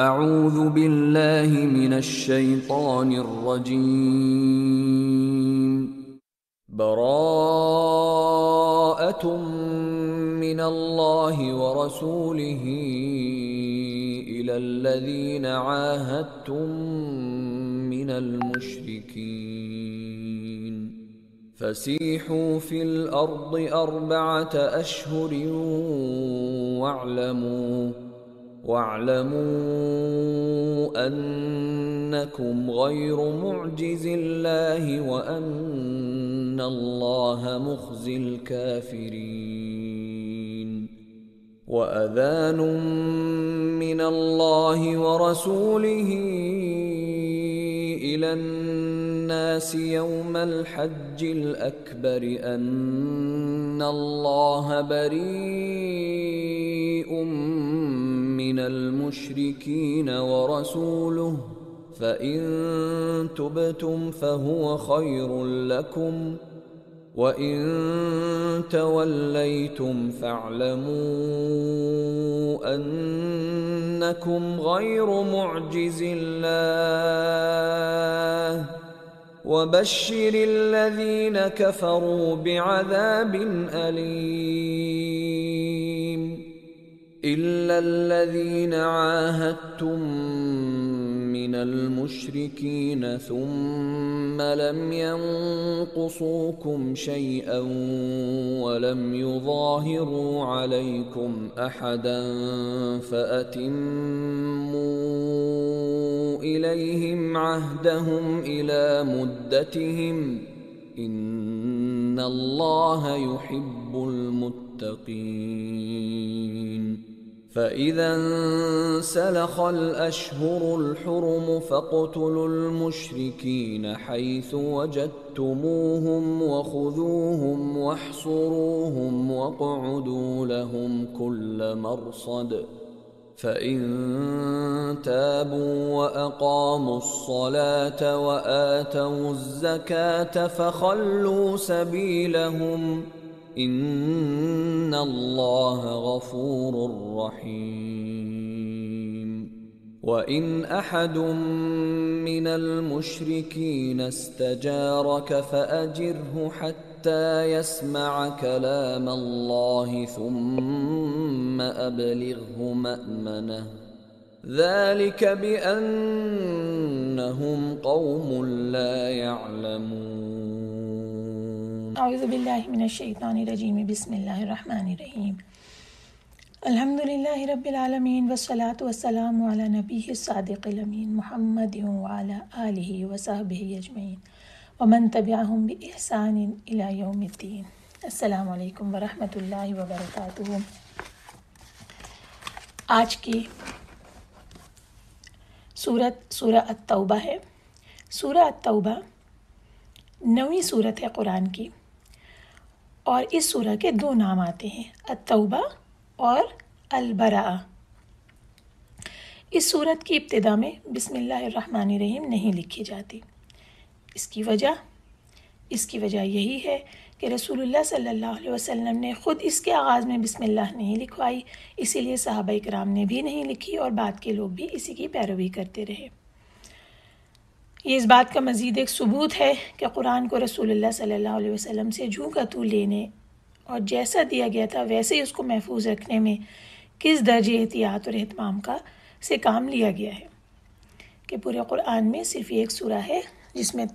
اعوذ باللہ من الشیطان الرجیم براءۃ من اللہ ورسولہ الی الذین عاہدتم من المشرکین فسیحوا فی الارض اربعۃ اشہر واعلموا انکم غیر معجز اللہ وان اللہ مخزی الکافرین وَأَذَانٌ مِّنَ اللَّهِ وَرَسُولِهِ إِلَى النَّاسِ يَوْمَ الْحَجِّ الْأَكْبَرِ أَنَّ اللَّهَ بَرِيءٌ مِّنَ الْمُشْرِكِينَ وَرَسُولُهُ فَإِن تُبْتُمْ فَهُوَ خَيْرٌ لَّكُمْ وَإِن تَوَلَّيْتُمْ فَاعْلَمُوا أَنَّكُمْ غَيْرُ مُعْجِزِ اللَّهِ وَبَشِّرِ الَّذِينَ كَفَرُوا بِعَذَابٍ أَلِيمٍ إِلَّا الَّذِينَ عَاهَدتُّم مِّنَ الْمُشْرِكِينَ ثُمَّ لَمْ يَنقُصُوكُمْ شَيْئًا وَلَمْ يُظَاهِرُوا عَلَيْكُمْ أَحَدًا فَأَتِمُّوا إِلَيْهِمْ عَهْدَهُمْ إِلَى مُدَّتِهِمْ إِنَّ اللَّهَ يُحِبُّ الْمُتَّقِينَ فَإِذَا انسَلَخَ الْأَشْهُرُ الْحُرُمُ فَاقْتُلُوا الْمُشْرِكِينَ حَيْثُ وَجَدتُّمُوهُمْ وَخُذُوهُمْ وَاحْصُرُوهُمْ وَاقْعُدُوا لَهُمْ كُلَّ مَرْصَدٍ فَإِن تَابُوا وَأَقَامُوا الصَّلَاةَ وَآتَوُا الزَّكَاةَ فَخَلُّوا سَبِيلَهُمْ ان اللہ غفور رحیم وَإِنْ أَحَدٌ مِّنَ الْمُشْرِكِينَ اسْتَجَارَكَ فَأَجِرْهُ حَتَّى يَسْمَعَ كَلَامَ اللَّهِ ثُمَّ أَبْلِغْهُ مَأْمَنَهُ ذَلِكَ بِأَنَّهُمْ قَوْمٌ لَا يَعْلَمُونَ اعوذ باللہ من الشیطان الرجیم بسم اللہ الرحمن الرحیم الحمد للہ رب العالمین والصلاة والسلام علی نبیہ الصادق الامین محمد وعلی آلہ وصحبہ اجمعین ومن تبعہم بإحسان الی یوم الدین۔ السلام علیکم ورحمۃ اللہ وبرکاتہ۔ آج کی سورہ التوبہ ہے۔ سورہ التوبہ 9ویں سورت ہے قرآن کی، اور اس سورہ کے 2 نام آتے ہیں، التوبہ اور البراءہ۔ اس سورت کی ابتدا میں بسم اللہ الرحمن الرحیم نہیں لکھی جاتی۔ اس کی وجہ یہی ہے کہ رسول اللہ صلی اللہ علیہ وسلم نے خود اس کے آغاز میں بسم اللہ نہیں لکھوائی، اسی لیے صحابہ کرام نے بھی نہیں لکھی اور بعد کے لوگ بھی اسی کی پیروی کرتے رہے۔ یہ اس بات کا مزید ایک ثبوت ہے کہ قرآن کو رسول اللہ صلی اللہ علیہ وسلم سے جوں کا توں لینے اور جیسا دیا گیا تھا ویسے ہی اس کو محفوظ رکھنے میں کس درجے احتیاط اور اہتمام سے کام لیا گیا ہے کہ پورے قرآن میں صرف ایک سورہ ہے جس میں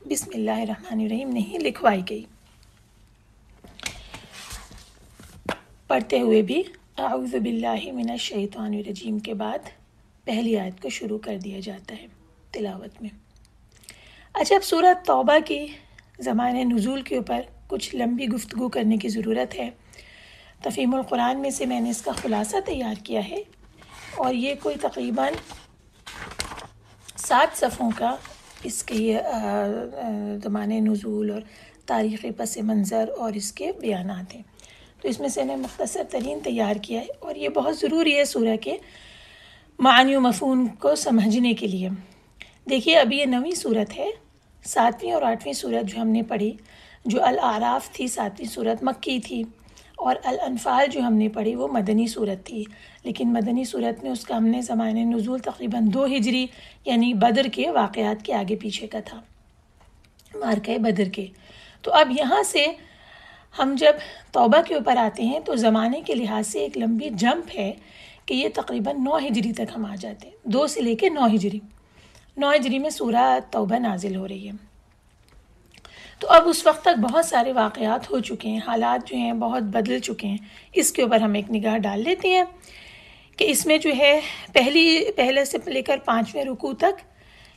بسم اللہ الرحمن الرحیم نہیں لکھوائی گئی۔ پڑھتے ہوئے بھی اعوذ باللہ من الشیطان الرجیم کے بعد پہلی آیت کو شروع کر دیا جاتا ہے تلاوت میں۔ اچھا، اب سورہ توبہ کی زمانۂ نزول کے اوپر کچھ لمبی گفتگو کرنے کی ضرورت ہے۔ تفہیم القرآن میں سے میں نے اس کا خلاصہ تیار کیا ہے، اور یہ کوئی تقریباً 7 صفحوں کا اس کے زمانۂ نزول اور تاریخی پس منظر اور اس کے بیانات ہیں۔ تو اس میں سے میں مختصر ترین تیار کیا ہے، اور یہ بہت ضروری ہے سورہ کے معانی و مفہوم کو سمجھنے کے لیے۔ دیکھیے، ابھی یہ 9ویں سورت ہے۔ 7ویں اور 8ویں سورت جو ہم نے پڑھی، جو الاعراف تھی، 7ویں سورت مکی تھی، اور الانفال جو ہم نے پڑھی وہ مدنی صورت تھی، لیکن مدنی صورت میں اس کا ہم نے زمانِ نزول تقریباً 2 ہجری یعنی بدر کے واقعات کے آگے پیچھے کا تھا، معرکہ بدر کے۔ تو اب یہاں سے ہم جب توبہ کے اوپر آتے ہیں تو زمانے کے لحاظ سے ایک لمبی جمپ ہے کہ یہ تقریباً 9 ہجری تک ہم آ جاتے ہیں، 2 سے لے کے 9 ہجری۔ 9 ہجری میں سورہ توبہ نازل ہو رہی ہے۔ تو اب اس وقت تک بہت سارے واقعات ہو چکے ہیں، حالات جو ہیں بہت بدل چکے ہیں۔ اس کے اوپر ہم ایک نگاہ ڈال لیتے ہیں کہ اس میں جو ہے پہلے سے لے کر 5ویں رکوع تک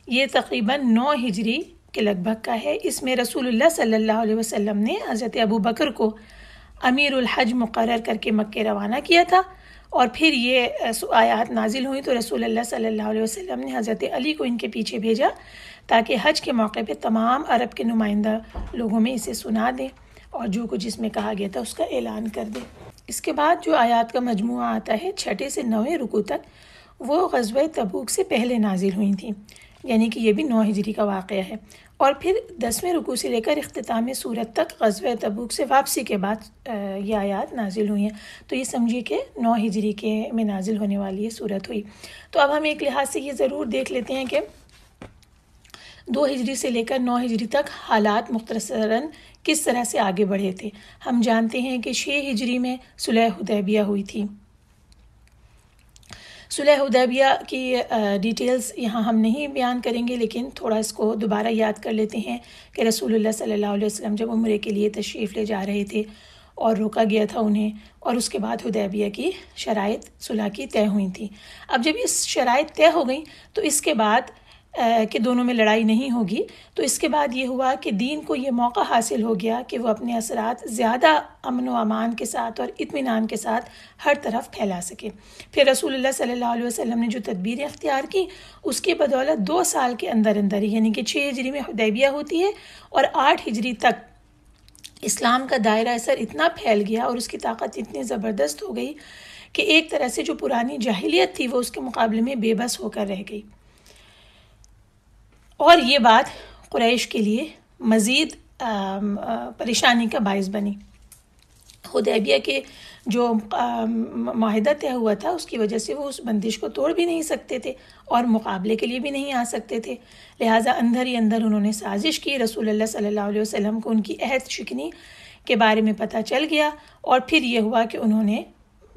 یہ تقریباً 9 ہجری کے لگ بھگ کا ہے۔ اس میں رسول اللہ صلی اللہ علیہ وسلم نے حضرت ابو بکر کو امیر الحج مقرر کر کے مکہ روانہ کیا تھا، اور پھر یہ آیات نازل ہوئی تو رسول اللہ صلی اللہ علیہ وسلم نے حضرت علی کو ان کے پیچھے بھیجا تاکہ حج کے موقع پہ تمام عرب کے نمائندہ لوگوں میں اسے سنا دیں اور جو کچھ اس میں کہا گیا تھا اس کا اعلان کر دیں۔ اس کے بعد جو آیات کا مجموعہ آتا ہے 6 سے 9 رکوع تک، وہ غزوہ تبوک سے پہلے نازل ہوئی تھیں، یعنی کہ یہ بھی 9 ہجری کا واقعہ ہے، اور پھر 10ویں رکوع سے لے کر اختتام سورت تک غزوہ تبوک سے واپسی کے بعد یہ آیات نازل ہوئی ہیں۔ تو یہ سمجھیے کہ 9 ہجری کے میں نازل ہونے والی یہ صورت ہوئی۔ تو اب ہم ایک لحاظ سے یہ ضرور دیکھ لیتے ہیں کہ 2 ہجری سے لے کر 9 ہجری تک حالات مختصراً کس طرح سے آگے بڑھے تھے۔ ہم جانتے ہیں کہ 6 ہجری میں صلح حدیبیہ ہوئی تھی۔ صلح حدیبیہ کی ڈیٹیلز یہاں ہم نہیں بیان کریں گے، لیکن تھوڑا اس کو دوبارہ یاد کر لیتے ہیں کہ رسول اللہ صلی اللہ علیہ وسلم جب عمرے کے لیے تشریف لے جا رہے تھے اور روکا گیا تھا انہیں، اور اس کے بعد حدیبیہ کی شرائط صلح کی طے ہوئی تھیں۔ اب جب یہ شرائط طے ہو گئیں تو اس کے بعد کہ دونوں میں لڑائی نہیں ہوگی، تو اس کے بعد یہ ہوا کہ دین کو یہ موقع حاصل ہو گیا کہ وہ اپنے اثرات زیادہ امن و امان کے ساتھ اور اطمینان کے ساتھ ہر طرف پھیلا سکے۔ پھر رسول اللہ صلی اللہ علیہ وسلم نے جو تدبیریں اختیار کی، اس کی بدولت 2 سال کے اندر ہی، یعنی کہ 6 ہجری میں حدیبیہ ہوتی ہے اور 8 ہجری تک اسلام کا دائرہ اثر اتنا پھیل گیا اور اس کی طاقت اتنی زبردست ہو گئی کہ ایک طرح سے جو پرانی جاہلیت تھی وہ اس کے مقابلے میں بے بس ہو کر رہ گئی، اور یہ بات قریش کے لیے مزید پریشانی کا باعث بنی۔ حدیبیہ کے جو معاہدہ طے ہوا تھا اس کی وجہ سے وہ اس بندش کو توڑ بھی نہیں سکتے تھے اور مقابلے کے لیے بھی نہیں آ سکتے تھے، لہٰذا اندر ہی اندر انہوں نے سازش کی۔ رسول اللہ صلی اللہ علیہ وسلم کو ان کی عہد شکنی کے بارے میں پتہ چل گیا، اور پھر یہ ہوا کہ انہوں نے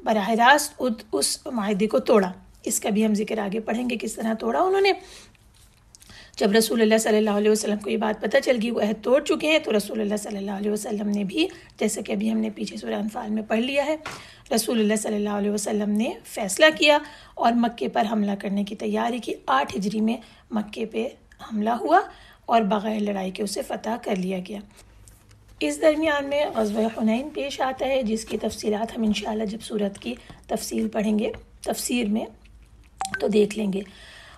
براہ راست اس معاہدے کو توڑا۔ اس کا بھی ہم ذکر آگے پڑھیں گے کس طرح توڑا انہوں نے۔ جب رسول اللہ صلی اللہ علیہ وسلم کو یہ بات پتہ چل گئی وہ عہد توڑ چکے ہیں، تو رسول اللہ صلی اللہ علیہ وسلم نے بھی، جیسا کہ ابھی ہم نے پیچھے سورہ انفال میں پڑھ لیا ہے، رسول اللہ صلی اللہ علیہ وسلم نے فیصلہ کیا اور مکے پر حملہ کرنے کی تیاری کی۔ 8 ہجری میں مکے پہ حملہ ہوا اور بغیر لڑائی کے اسے فتح کر لیا گیا۔ اس درمیان میں غزوہ حنین پیش آتا ہے، جس کی تفصیلات ہم انشاءاللہ جب سورت کی تفصیل پڑھیں گے تفسیر میں تو دیکھ لیں گے۔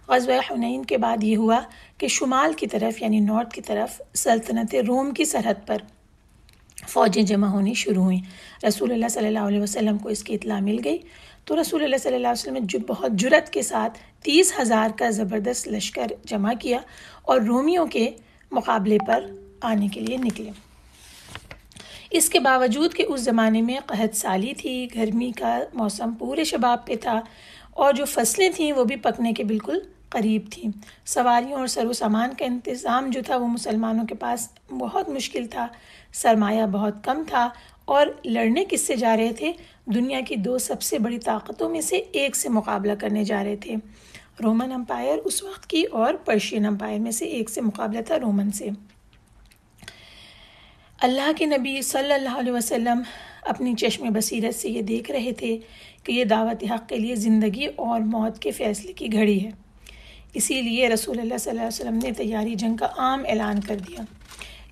غزوہ حنین کے بعد یہ ہوا کہ شمال کی طرف یعنی نارتھ کی طرف سلطنت روم کی سرحد پر فوجیں جمع ہونی شروع ہوئیں۔ رسول اللہ صلی اللہ علیہ وسلم کو اس کی اطلاع مل گئی تو رسول اللہ صلی اللہ علیہ وسلم نے بہت جرأت کے ساتھ 30,000 کا زبردست لشکر جمع کیا اور رومیوں کے مقابلے پر آنے کے لیے نکلے۔ اس کے باوجود کہ اس زمانے میں قحط سالی تھی، گرمی کا موسم پورے شباب پہ تھا اور جو فصلیں تھیں وہ بھی پکنے کے بالکل قریب تھیں، سواریوں اور سر و سامان کا انتظام جو تھا وہ مسلمانوں کے پاس بہت مشکل تھا، سرمایہ بہت کم تھا، اور لڑنے کس سے جا رہے تھے؟ دنیا کی 2 سب سے بڑی طاقتوں میں سے ایک سے مقابلہ کرنے جا رہے تھے، رومن امپائر اس وقت کی اور پرشین امپائر میں سے ایک سے مقابلہ تھا رومن سے۔ اللہ کے نبی صلی اللہ علیہ وسلم اپنی چشم بصیرت سے یہ دیکھ رہے تھے کہ یہ دعوت حق کے لیے زندگی اور موت کے فیصلے کی گھڑی ہے، اسی لیے رسول اللہ صلی اللہ علیہ وسلم نے تیاری جنگ کا عام اعلان کر دیا۔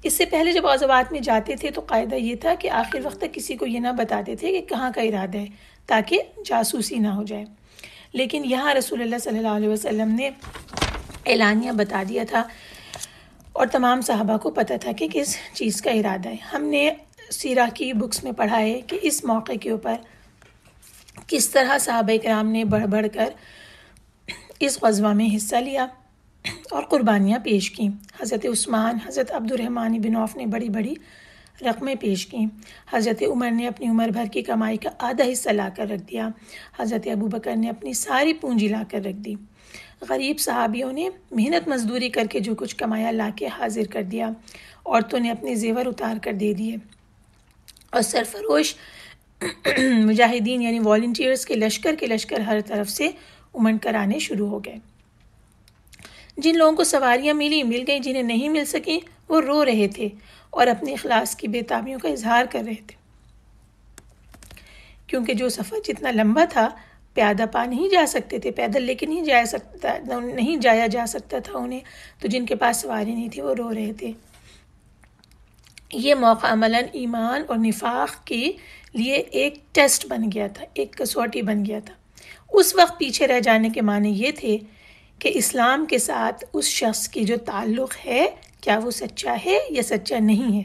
اس سے پہلے جب غزوات میں جاتے تھے تو قاعدہ یہ تھا کہ آخر وقت تک کسی کو یہ نہ بتاتے تھے کہ کہاں کا ارادہ ہے تاکہ جاسوسی نہ ہو جائے، لیکن یہاں رسول اللہ صلی اللہ علیہ وسلم نے اعلانیہ بتا دیا تھا اور تمام صحابہ کو پتہ تھا کہ کس چیز کا ارادہ ہے۔ ہم نے سیرہ کی بکس میں پڑھا ہے کہ اس موقع کے اوپر کس طرح صحابہ کرام نے بڑھ بڑھ کر اس غزوہ میں حصہ لیا اور قربانیاں پیش کیں۔ حضرت عثمان، حضرت عبد الرحمن بن عوف نے بڑی بڑی رقمیں پیش کیں۔ حضرت عمر نے اپنی عمر بھر کی کمائی کا آدھا حصہ لا کر رکھ دیا۔ حضرت ابوبکر نے اپنی ساری پونجی لا کر رکھ دی۔ غریب صحابیوں نے محنت مزدوری کر کے جو کچھ کمایا لا کے حاضر کر دیا۔ عورتوں نے اپنے زیور اتار کر دے دیے، اور سرفروش مجاہدین یعنی والنٹیئرز کے لشکر ہر طرف سے امنڈ کرانے شروع ہو گئے۔ جن لوگوں کو سواریاں مل گئیں، جنہیں نہیں مل سکیں وہ رو رہے تھے اور اپنے اخلاص کی بے تابیوں کا اظہار کر رہے تھے، کیونکہ جو سفر جتنا لمبا تھا پیادہ پا نہیں جا سکتے تھے، پیدل لے کے نہیں جایا جا سکتا تھا انہیں، تو جن کے پاس سواری نہیں تھی وہ رو رہے تھے۔ یہ موقع عملاً ایمان اور نفاق کے لیے ایک ٹیسٹ بن گیا تھا، ایک کسوٹی بن گیا تھا۔ اس وقت پیچھے رہ جانے کے معنی یہ تھے کہ اسلام کے ساتھ اس شخص کی جو تعلق ہے کیا وہ سچا ہے یا سچا نہیں ہے،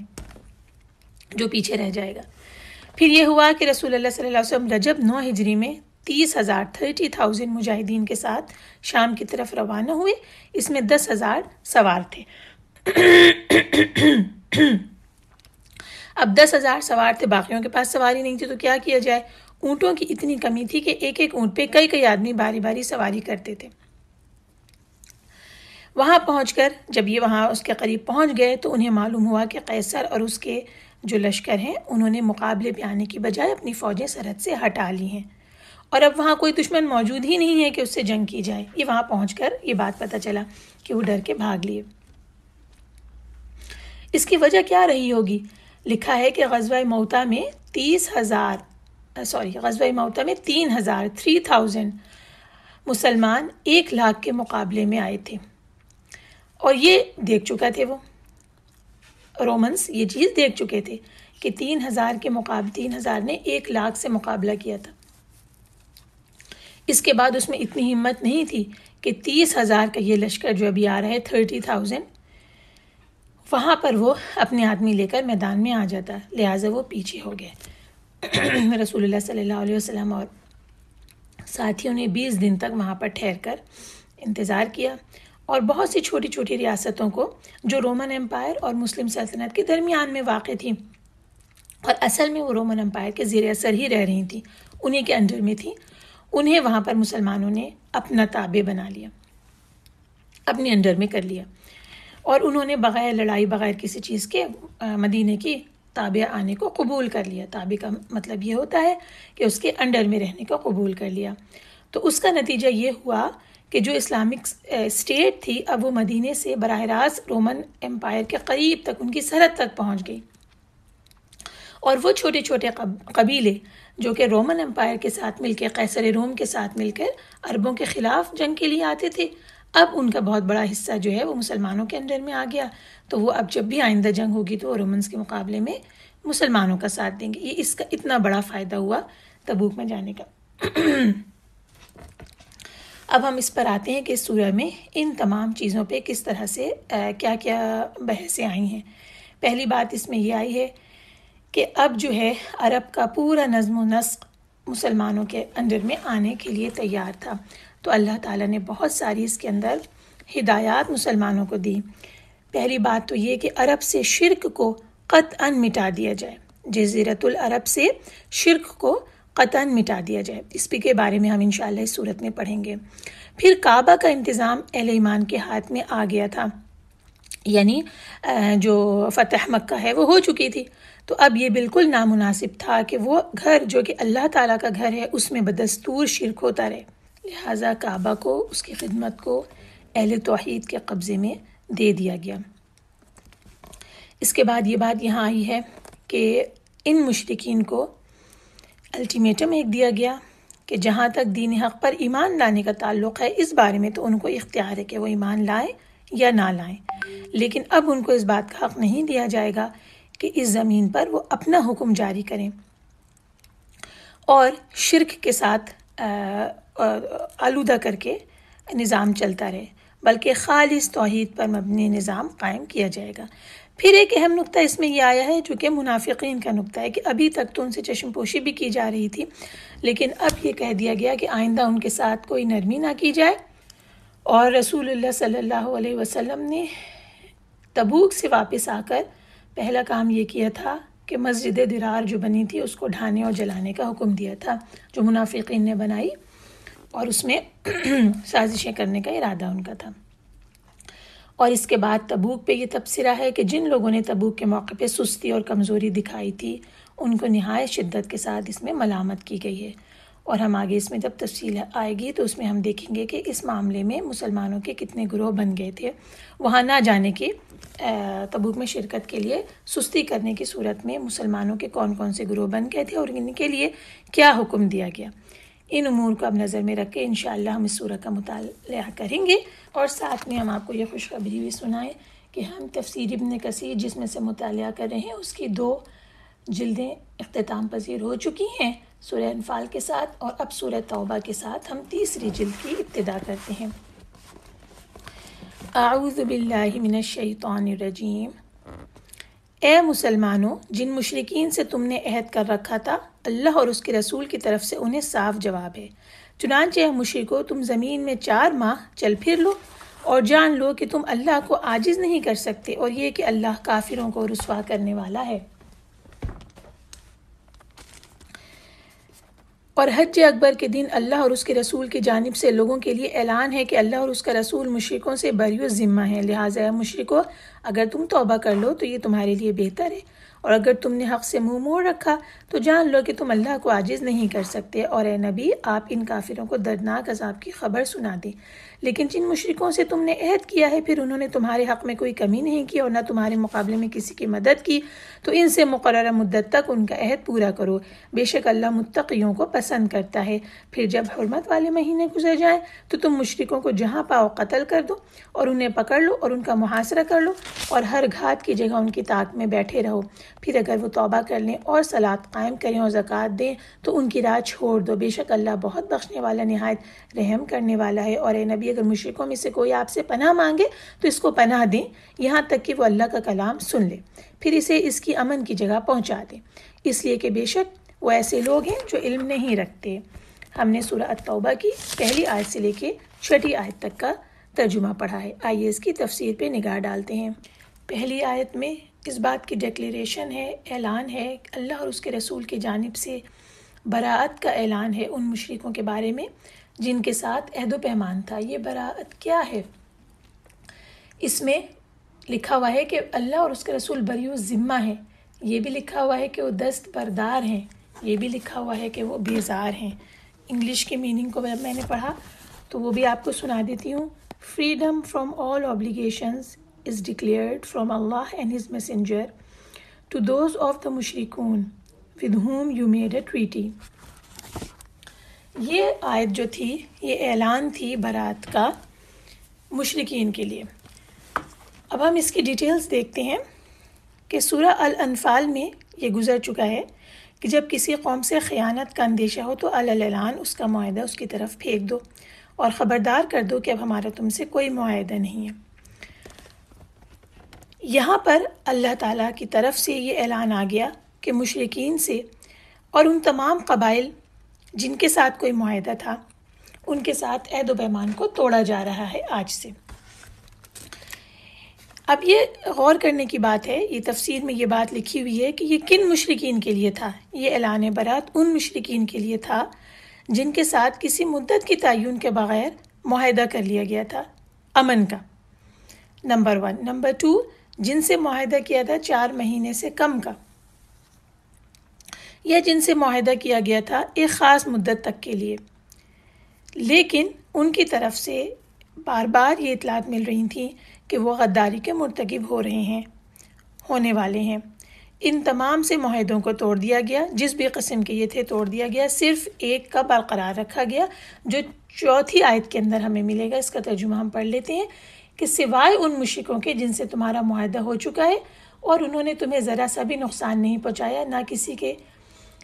جو پیچھے رہ جائے گا۔ پھر یہ ہوا کہ رسول اللہ صلی اللہ علیہ وسلم رجب 9 ہجری میں 30,000 مجاہدین کے ساتھ شام کی طرف روانہ ہوئے۔ اس میں 10,000 سوار تھے۔ اب 10,000 سوار تھے، باقیوں کے پاس سواری نہیں تھی، تو کیا کیا جائے؟ اونٹوں کی اتنی کمی تھی کہ ایک ایک اونٹ پہ کئی آدمی باری باری سواری کرتے تھے۔ وہاں پہنچ کر جب یہ وہاں اس کے قریب پہنچ گئے تو انہیں معلوم ہوا کہ قیصر اور اس کے جو لشکر ہیں انہوں نے مقابلے پہ آنے کی بجائے اپنی فوجیں سرحد سے ہٹا لی ہیں، اور اب وہاں کوئی دشمن موجود ہی نہیں ہے کہ اس سے جنگ کی جائے۔ یہ وہاں پہنچ کر یہ بات پتہ چلا کہ وہ ڈر کے بھاگ لیے۔ اس کی وجہ کیا رہی ہوگی؟ لکھا ہے کہ غزوہ موتا میں 3,000 مسلمان 1,00,000 کے مقابلے میں آئے تھے، اور یہ دیکھ چکا تھے، وہ رومنس یہ چیز دیکھ چکے تھے کہ 3,000 نے 1,00,000 سے مقابلہ کیا تھا۔ اس کے بعد اس میں اتنی ہمت نہیں تھی کہ 30,000 کا یہ لشکر جو ابھی آ رہا ہے 30,000 وہاں پر وہ اپنے آدمی لے کر میدان میں آ جاتا، لہٰذا وہ پیچھے ہو گئے۔ رسول اللہ صلی اللہ علیہ وسلم اور ساتھیوں نے 20 دن تک وہاں پر ٹھہر کر انتظار کیا، اور بہت سی چھوٹی چھوٹی ریاستوں کو جو رومن امپائر اور مسلم سلطنت کے درمیان میں واقع تھیں، اور اصل میں وہ رومن امپائر کے زیر اثر ہی رہ رہی تھیں، انہیں کے انڈر میں تھیں، انہیں وہاں پر مسلمانوں نے اپنا تابع بنا لیا، اپنے انڈر میں کر لیا، اور انہوں نے بغیر لڑائی بغیر کسی چیز کے مدینے کی تابع آنے کو قبول کر لیا۔ تابع کا مطلب یہ ہوتا ہے کہ اس کے انڈر میں رہنے کو قبول کر لیا۔ تو اس کا نتیجہ یہ ہوا کہ جو اسلامک اسٹیٹ تھی اب وہ مدینے سے براہ راست رومن امپائر کے قریب تک، ان کی سرحد تک پہنچ گئی، اور وہ چھوٹے چھوٹے قبیلے جو کہ رومن امپائر کے ساتھ مل کے، قیصر روم کے ساتھ مل کر عربوں کے خلاف جنگ کے لیے آتے تھے، اب ان کا بہت بڑا حصہ جو ہے وہ مسلمانوں کے انڈر میں آ گیا۔ تو وہ اب جب بھی آئندہ جنگ ہوگی تو وہ رومنز کے مقابلے میں مسلمانوں کا ساتھ دیں گے۔ یہ اس کا اتنا بڑا فائدہ ہوا تبوک میں جانے کا۔ اب ہم اس پر آتے ہیں کہ اس سورہ میں ان تمام چیزوں پہ کس طرح سے کیا کیا بحثیں آئی ہیں۔ پہلی بات اس میں یہ آئی ہے کہ اب جو ہے عرب کا پورا نظم و نسق مسلمانوں کے انڈر میں آنے کے لیے تیار تھا، تو اللہ تعالیٰ نے بہت ساری اس کے اندر ہدایات مسلمانوں کو دی۔ پہلی بات تو یہ کہ عرب سے شرک کو قطعاً مٹا دیا جائے، جزیرۃ العرب سے شرک کو قطعاً مٹا دیا جائے، اس کے بارے میں ہم انشاءاللہ اس صورت میں پڑھیں گے۔ پھر کعبہ کا انتظام اہل ایمان کے ہاتھ میں آ گیا تھا، یعنی جو فتح مکہ ہے وہ ہو چکی تھی، تو اب یہ بالکل نامناسب تھا کہ وہ گھر جو کہ اللہ تعالیٰ کا گھر ہے اس میں بدستور شرک ہوتا رہے، لہٰذا کعبہ کو، اس کی خدمت کو اہل توحید کے قبضے میں دے دیا گیا۔ اس کے بعد یہ بات یہاں آئی ہے کہ ان مشرکین کو الٹیمیٹم ایک دیا گیا کہ جہاں تک دین حق پر ایمان لانے کا تعلق ہے اس بارے میں تو ان کو اختیار ہے کہ وہ ایمان لائیں یا نہ لائیں، لیکن اب ان کو اس بات کا حق نہیں دیا جائے گا کہ اس زمین پر وہ اپنا حکم جاری کریں اور شرک کے ساتھ آلودہ کر کے نظام چلتا رہے، بلکہ خالص توحید پر مبنی نظام قائم کیا جائے گا۔ پھر ایک اہم نقطہ اس میں یہ آیا ہے جو کہ منافقین کا نقطہ ہے کہ ابھی تک تو ان سے چشم پوشی بھی کی جا رہی تھی، لیکن اب یہ کہہ دیا گیا کہ آئندہ ان کے ساتھ کوئی نرمی نہ کی جائے، اور رسول اللہ صلی اللہ علیہ وسلم نے تبوک سے واپس آ کر پہلا کام یہ کیا تھا کہ مسجد درار جو بنی تھی اس کو ڈھانے اور جلانے کا حکم دیا تھا، جو منافقین نے بنائی، اور اس میں سازشیں کرنے کا ارادہ ان کا تھا۔ اور اس کے بعد تبوک پہ یہ تبصرہ ہے کہ جن لوگوں نے تبوک کے موقع پہ سستی اور کمزوری دکھائی تھی ان کو نہایت شدت کے ساتھ اس میں ملامت کی گئی ہے، اور ہم آگے اس میں جب تفصیل آئے گی تو اس میں ہم دیکھیں گے کہ اس معاملے میں مسلمانوں کے کتنے گروہ بن گئے تھے وہاں نہ جانے کی، تبوک میں شرکت کے لیے سستی کرنے کی صورت میں مسلمانوں کے کون کون سے گروہ بن گئے تھے اور ان کے لیے کیا حکم دیا گیا۔ ان امور کو اب نظر میں رکھ کے انشاءاللہ ہم اس سورہ کا مطالعہ کریں گے، اور ساتھ میں ہم آپ کو یہ خوشخبری بھی سنائیں کہ ہم تفسیر ابن کثیر جس میں سے مطالعہ کر رہے ہیں اس کی 2 جلدیں اختتام پذیر ہو چکی ہیں سورہ انفال کے ساتھ، اور اب سورہ توبہ کے ساتھ ہم 3 جلد کی ابتدا کرتے ہیں۔ اعوذ باللہ من الشیطان الرجیم۔ اے مسلمانوں، جن مشرکین سے تم نے عہد کر رکھا تھا اللہ اور اس کے رسول کی طرف سے انہیں صاف جواب ہے۔ چنانچہ اے مشرکو، تم زمین میں 4 ماہ چل پھر لو اور جان لو کہ تم اللہ کو عاجز نہیں کر سکتے، اور یہ کہ اللہ کافروں کو رسوا کرنے والا ہے۔ اور حج اکبر کے دن اللہ اور اس کے رسول کی جانب سے لوگوں کے لیے اعلان ہے کہ اللہ اور اس کا رسول مشرکوں سے بری الذمہ ہے، لہٰذا اے مشرکو، اگر تم توبہ کر لو تو یہ تمہارے لیے بہتر ہے، اور اگر تم نے حق سے منہ موڑ رکھا تو جان لو کہ تم اللہ کو عاجز نہیں کر سکتے، اور اے نبی آپ ان کافروں کو دردناک عذاب کی خبر سنا دیں۔ لیکن جن مشرکوں سے تم نے عہد کیا ہے پھر انہوں نے تمہارے حق میں کوئی کمی نہیں کی اور نہ تمہارے مقابلے میں کسی کی مدد کی، تو ان سے مقررہ مدت تک ان کا عہد پورا کرو، بے شک اللہ متقیوں کو پسند کرتا ہے۔ پھر جب حرمت والے مہینے گزر جائیں تو تم مشرکوں کو جہاں پاؤ قتل کر دو اور انہیں پکڑ لو اور ان کا محاصرہ کر لو، اور ہر گھات کی جگہ ان کی طاق میں بیٹھے رہو۔ پھر اگر وہ توبہ کر لیں اور صلاۃ قائم کریں اور زکوٰۃ دیں تو ان کی راہ چھوڑ دو، بے شک اللہ بہت بخشنے والا نہایت رحم کرنے والا ہے۔ اور اے نبی، اگر مشرکوں میں سے کوئی آپ سے پناہ مانگے تو اس کو پناہ دیں یہاں تک کہ وہ اللہ کا کلام سن لے، پھر اسے اس کی امن کی جگہ پہنچا دیں، اس لیے کہ بے شک وہ ایسے لوگ ہیں جو علم نہیں رکھتے۔ ہم نے سورہ التوبہ کی پہلی آیت سے لے کے 6 آیت تک کا ترجمہ پڑھا ہے، آئیے اس کی تفسیر پہ نگاہ ڈالتے ہیں۔ پہلی آیت میں اس بات کی ڈکلیریشن ہے، اعلان ہے، اللہ اور اس کے رسول کی جانب سے براءت کا اعلان ہے ان مشرکوں کے بارے میں جن کے ساتھ عہد و پیمان تھا۔ یہ براءت کیا ہے؟ اس میں لکھا ہوا ہے کہ اللہ اور اس کے رسول بری الذمہ ہیں، یہ بھی لکھا ہوا ہے کہ وہ دست بردار ہیں، یہ بھی لکھا ہوا ہے کہ وہ بیزار ہیں۔ انگلش کی میننگ کو میں نے پڑھا تو وہ بھی آپ کو سنا دیتی ہوں۔ Freedom from all obligations is declared from Allah and His Messenger to those of the mushrikun with whom you made a treaty۔ یہ آیت جو تھی یہ اعلان تھی برات کا مشرکین کے لیے۔ اب ہم اس کی ڈیٹیلز دیکھتے ہیں کہ سورہ الانفال میں یہ گزر چکا ہے کہ جب کسی قوم سے خیانت کا اندیشہ ہو تو اعلان اس کا معاہدہ اس کی طرف پھینک دو اور خبردار کر دو کہ اب ہمارا تم سے کوئی معاہدہ نہیں ہے۔ یہاں پر اللہ تعالیٰ کی طرف سے یہ اعلان آ گیا کہ مشرکین سے اور ان تمام قبائل جن کے ساتھ کوئی معاہدہ تھا ان کے ساتھ عہد و پیمان کو توڑا جا رہا ہے آج سے۔ اب یہ غور کرنے کی بات ہے، یہ تفسیر میں یہ بات لکھی ہوئی ہے کہ یہ کن مشرکین کے لیے تھا؟ یہ اعلان برات ان مشرکین کے لیے تھا جن کے ساتھ کسی مدت کی تعین کے بغیر معاہدہ کر لیا گیا تھا امن کا، نمبر 1۔ نمبر 2، جن سے معاہدہ کیا تھا 4 مہینے سے کم کا، یا جن سے معاہدہ کیا گیا تھا ایک خاص مدت تک کے لیے، لیکن ان کی طرف سے بار بار یہ اطلاعات مل رہی تھیں کہ وہ غداری کے مرتکب ہو رہے ہیں، ہونے والے ہیں۔ ان تمام سے معاہدوں کو توڑ دیا گیا، جس بھی قسم کے یہ تھے توڑ دیا گیا، صرف ایک کا برقرار رکھا گیا جو 4 آیت کے اندر ہمیں ملے گا۔ اس کا ترجمہ ہم پڑھ لیتے ہیں کہ سوائے ان مشرکوں کے جن سے تمہارا معاہدہ ہو چکا ہے اور انہوں نے تمہیں ذرا سا بھی نقصان نہیں پہنچایا، نہ کسی کے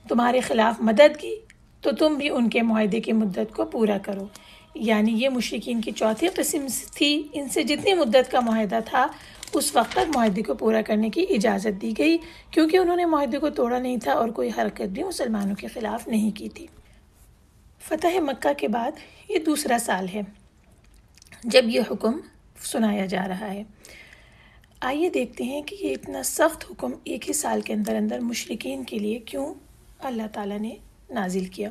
تمہارے خلاف مدد کی، تو تم بھی ان کے معاہدے کی مدت کو پورا کرو۔ یعنی یہ مشرکین کی 4 قسم تھی، ان سے جتنی مدت کا معاہدہ تھا اس وقت تک معاہدے کو پورا کرنے کی اجازت دی گئی، کیونکہ انہوں نے معاہدے کو توڑا نہیں تھا اور کوئی حرکت بھی مسلمانوں کے خلاف نہیں کی تھی۔ فتح مکہ کے بعد یہ دوسرا سال ہے جب یہ حکم سنایا جا رہا ہے۔ آئیے دیکھتے ہیں کہ یہ اتنا سخت حکم ایک ہی سال کے اندر اندر مشرکین کے لیے کیوں اللہ تعالیٰ نے نازل کیا۔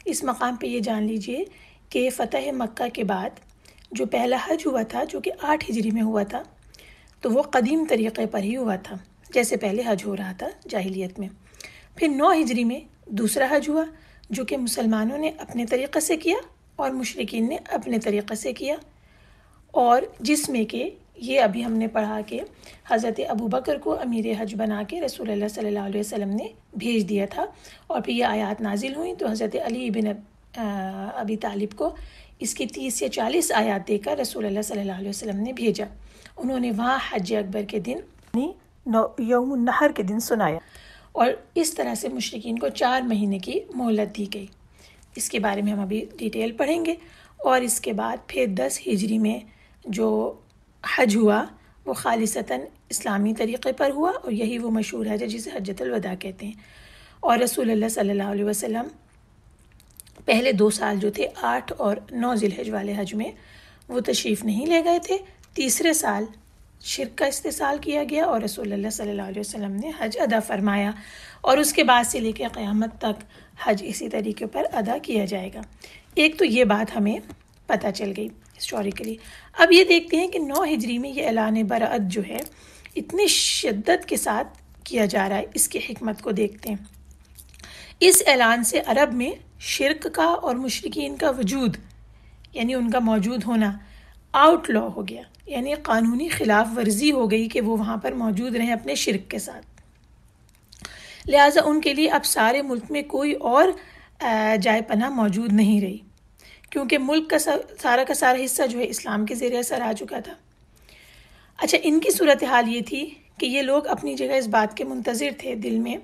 اس مقام پہ یہ جان لیجئے کہ فتح مکہ کے بعد جو پہلا حج ہوا تھا، جو کہ 8 ہجری میں ہوا تھا، تو وہ قدیم طریقے پر ہی ہوا تھا، جیسے پہلے حج ہو رہا تھا جاہلیت میں۔ پھر 9 ہجری میں دوسرا حج ہوا، جو کہ مسلمانوں نے اپنے طریقے سے کیا اور مشرکین نے اپنے طریقے سے کیا، اور جس میں کہ یہ ابھی ہم نے پڑھا کہ حضرت ابو بکر کو امیر حج بنا کے رسول اللہ صلی اللہ علیہ وسلم نے بھیج دیا تھا، اور پھر یہ آیات نازل ہوئیں تو حضرت علی بن ابی طالب کو اس کی 30 یا 40 آیات دے کر رسول اللہ صلی اللہ علیہ وسلم نے بھیجا۔ انہوں نے وہاں حج اکبر کے دن یوم النحر کے دن سنایا، اور اس طرح سے مشرکین کو 4 مہینے کی مہلت دی گئی۔ اس کے بارے میں ہم ابھی ڈیٹیل پڑھیں گے۔ اور اس کے بعد پھر 10 ہجری میں جو حج ہوا وہ خالصتاً اسلامی طریقے پر ہوا، اور یہی وہ مشہور حج ہے جسے حجۃ الوداع کہتے ہیں۔ اور رسول اللہ صلی اللہ علیہ وسلم پہلے 2 سال جو تھے 8 اور 9 ذی الحج والے حج میں وہ تشریف نہیں لے گئے تھے۔ تیسرے سال شرک کا استحصال کیا گیا اور رسول اللہ صلی اللہ علیہ وسلم نے حج ادا فرمایا، اور اس کے بعد سے لے کے قیامت تک حج اسی طریقے پر ادا کیا جائے گا۔ ایک تو یہ بات ہمیں پتہ چل گئی ہسٹوریکلی۔ اب یہ دیکھتے ہیں کہ 9 ہجری میں یہ اعلان برأت جو ہے اتنی شدت کے ساتھ کیا جا رہا ہے، اس کی حکمت کو دیکھتے ہیں۔ اس اعلان سے عرب میں شرک کا اور مشرکین کا وجود، یعنی ان کا موجود ہونا، آؤٹ لا ہو گیا، یعنی قانونی خلاف ورزی ہو گئی کہ وہ وہاں پر موجود رہیں اپنے شرک کے ساتھ۔ لہٰذا ان کے لیے اب سارے ملک میں کوئی اور جائے پناہ موجود نہیں رہی، کیونکہ ملک کا سارا حصہ جو ہے اسلام کے زیر اثر آ چکا تھا۔ اچھا، ان کی صورتحال یہ تھی کہ یہ لوگ اپنی جگہ اس بات کے منتظر تھے دل میں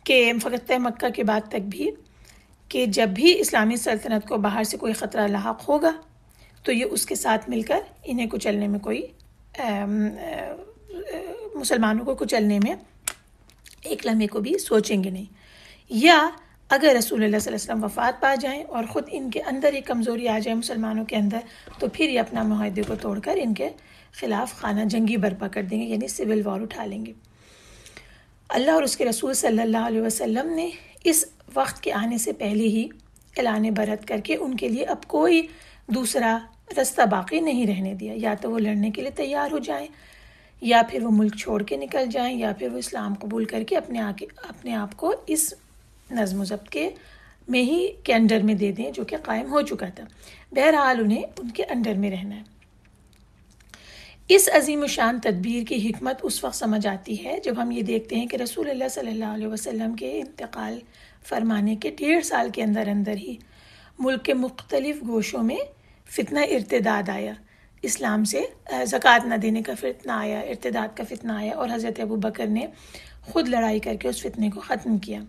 کہ فتح مکہ کے بعد تک بھی، کہ جب بھی اسلامی سلطنت کو باہر سے کوئی خطرہ لاحق ہوگا تو یہ اس کے ساتھ مل کر انہیں کچلنے میں مسلمانوں کو کچلنے میں ایک لمحے کو بھی سوچیں گے نہیں، یا اگر رسول اللہ صلی اللہ علیہ وسلم وفات پا جائیں اور خود ان کے اندر ایک کمزوری آ جائے مسلمانوں کے اندر، تو پھر یہ اپنا معاہدے کو توڑ کر ان کے خلاف خانہ جنگی برپا کر دیں گے، یعنی سول وار اٹھا لیں گے۔ اللہ اور اس کے رسول صلی اللہ علیہ وسلم نے اس وقت کے آنے سے پہلے ہی اعلان برأت کر کے ان کے لیے اب کوئی دوسرا رستہ باقی نہیں رہنے دیا، یا تو وہ لڑنے کے لیے تیار ہو جائیں، یا پھر وہ ملک چھوڑ کے نکل جائیں، یا پھر وہ اسلام قبول کر کے اپنے آپ کو اس نظم و ضبط میں ہی کے انڈر میں دے دیں جو کہ قائم ہو چکا تھا۔ بہرحال انہیں ان کے انڈر میں رہنا ہے۔ اس عظیم الشان تدبیر کی حکمت اس وقت سمجھ آتی ہے جب ہم یہ دیکھتے ہیں کہ رسول اللہ صلی اللہ علیہ وسلم کے انتقال فرمانے کے 1.5 سال کے اندر اندر ہی ملک کے مختلف گوشوں میں فتنہ ارتداد آیا، اسلام سے زکوٰۃ نہ دینے کا فتنہ آیا، ارتداد کا فتنہ آیا، اور حضرت ابو بکر نے خود لڑائی کر کے اس فتنے کو ختم کیا۔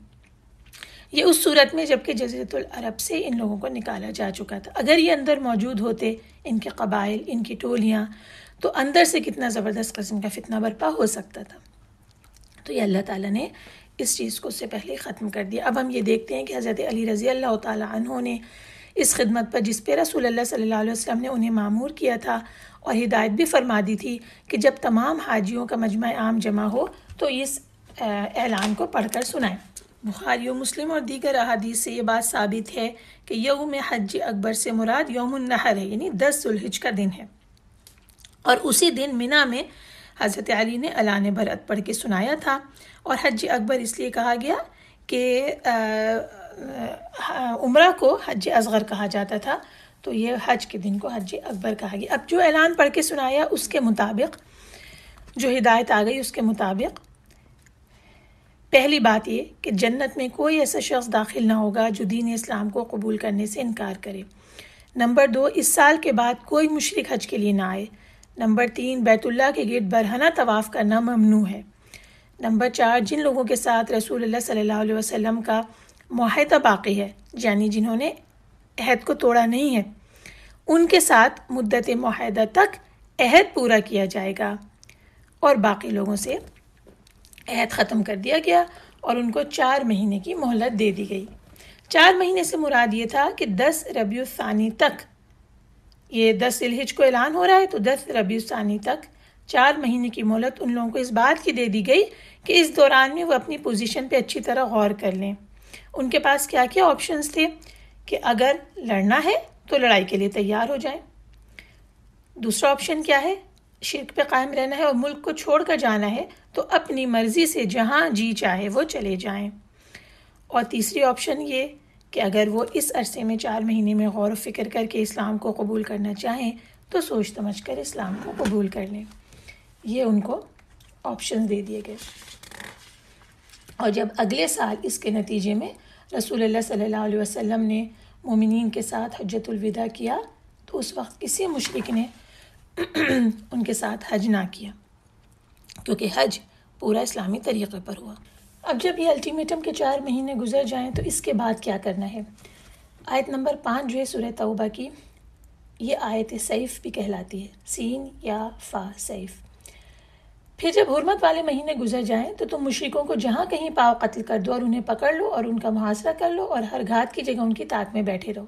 یہ اس صورت میں جبکہ جزیرۃ العرب سے ان لوگوں کو نکالا جا چکا تھا۔ اگر یہ اندر موجود ہوتے، ان کے قبائل، ان کی ٹولیاں، تو اندر سے کتنا زبردست قسم کا فتنہ برپا ہو سکتا تھا۔ تو یہ اللہ تعالیٰ نے اس چیز کو اس سے پہلے ختم کر دیا۔ اب ہم یہ دیکھتے ہیں کہ حضرت علی رضی اللہ تعالیٰ عنہ نے اس خدمت پر جس پہ رسول اللہ صلی اللہ علیہ وسلم نے انہیں مامور کیا تھا اور ہدایت بھی فرما دی تھی کہ جب تمام حاجیوں کا مجمع عام جمع ہو تو اس اعلان کو پڑھ کر سنائیں۔ بخاری و مسلم اور دیگر احادیث سے یہ بات ثابت ہے کہ یوم حج اکبر سے مراد یوم النحر ہے، یعنی 10 ذی الحج کا دن ہے، اور اسی دن منا میں حضرت علی نے اعلان برأت پڑھ کے سنایا تھا۔ اور حج اکبر اس لیے کہا گیا کہ عمرہ کو حج اصغر کہا جاتا تھا، تو یہ حج کے دن کو حج اکبر کہا گیا۔ اب جو اعلان پڑھ کے سنایا اس کے مطابق جو ہدایت آ گئی، اس کے مطابق پہلی بات یہ کہ جنت میں کوئی ایسا شخص داخل نہ ہوگا جو دین اسلام کو قبول کرنے سے انکار کرے۔ نمبر 2، اس سال کے بعد کوئی مشرک حج کے لیے نہ آئے۔ نمبر 3، بیت اللہ کے گرد برہنہ طواف کرنا ممنوع ہے۔ نمبر 4، جن لوگوں کے ساتھ رسول اللہ صلی اللہ علیہ وسلم کا معاہدہ باقی ہے، یعنی جنہوں نے عہد کو توڑا نہیں ہے، ان کے ساتھ مدت معاہدہ تک عہد پورا کیا جائے گا، اور باقی لوگوں سے عہد ختم کر دیا گیا اور ان کو 4 مہینے کی مہلت دے دی گئی۔ 4 مہینے سے مراد یہ تھا کہ 10 ربیع الثانی تک، یہ 10 ذی الحج کو اعلان ہو رہا ہے تو 10 ربیع الثانی تک 4 مہینے کی مہلت ان لوگوں کو اس بات کی دے دی گئی کہ اس دوران میں وہ اپنی پوزیشن پہ اچھی طرح غور کر لیں۔ ان کے پاس کیا کیا آپشنز تھے کہ اگر لڑنا ہے تو لڑائی کے لیے تیار ہو جائیں، دوسرا آپشن کیا ہے، شرک پہ قائم رہنا ہے اور ملک کو چھوڑ کر جانا ہے تو اپنی مرضی سے جہاں جی چاہے وہ چلے جائیں، اور تیسری آپشن یہ کہ اگر وہ اس عرصے میں 4 مہینے میں غور و فکر کر کے اسلام کو قبول کرنا چاہیں تو سوچ سمجھ کر اسلام کو قبول کر لیں۔ یہ ان کو آپشن دے دیے گئے۔ اور جب اگلے سال اس کے نتیجے میں رسول اللہ صلی اللہ علیہ وسلم نے مومنین کے ساتھ حجۃ الوداع کیا تو اس وقت کسی مشرک نے ان کے ساتھ حج نہ کیا، کیونکہ حج پورا اسلامی طریقے پر ہوا۔ اب جب یہ الٹیمیٹم کے 4 مہینے گزر جائیں تو اس کے بعد کیا کرنا ہے؟ آیت نمبر 5 جو ہے سورہ توبہ کی، یہ آیت سیف بھی کہلاتی ہے، سین یا فا سیف۔ پھر جب حرمت والے مہینے گزر جائیں تو تم مشرکوں کو جہاں کہیں پاؤ قتل کر دو اور انہیں پکڑ لو اور ان کا محاصرہ کر لو اور ہر گھات کی جگہ ان کی طاق میں بیٹھے رہو۔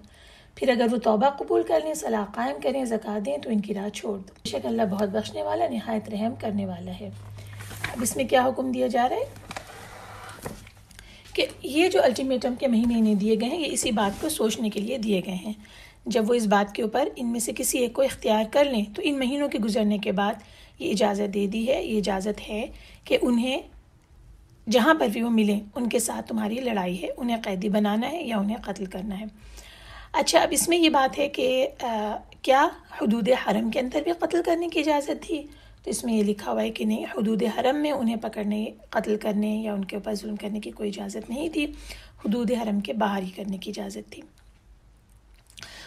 پھر اگر وہ توبہ قبول کر لیں، صلاح قائم کریں، زکوٰۃ دیں تو ان کی راہ چھوڑ دو، بے شک اللہ بہت بخشنے والا نہایت رحم کرنے والا ہے۔ اب اس میں کیا حکم دیا جا رہا ہے کہ یہ جو الٹیمیٹم کے مہینے انہیں دیے گئے ہیں، یہ اسی بات کو سوچنے کے لیے دیے گئے ہیں۔ جب وہ اس بات کے اوپر ان میں سے کسی ایک کو اختیار کر لیں تو ان مہینوں کے گزرنے کے بعد یہ اجازت دے دی ہے، یہ اجازت ہے کہ انہیں جہاں پر بھی وہ ملیں ان کے ساتھ تمہاری لڑائی ہے، انہیں قیدی بنانا ہے یا انہیں قتل کرنا ہے۔ اچھا، اب اس میں یہ بات ہے کہ کیا حدود حرم کے اندر بھی قتل کرنے کی اجازت تھی؟ تو اس میں یہ لکھا ہوا ہے کہ نہیں، حدود حرم میں انہیں پکڑنے، قتل کرنے یا ان کے اوپر ظلم کرنے کی کوئی اجازت نہیں تھی، حدود حرم کے باہر ہی کرنے کی اجازت تھی۔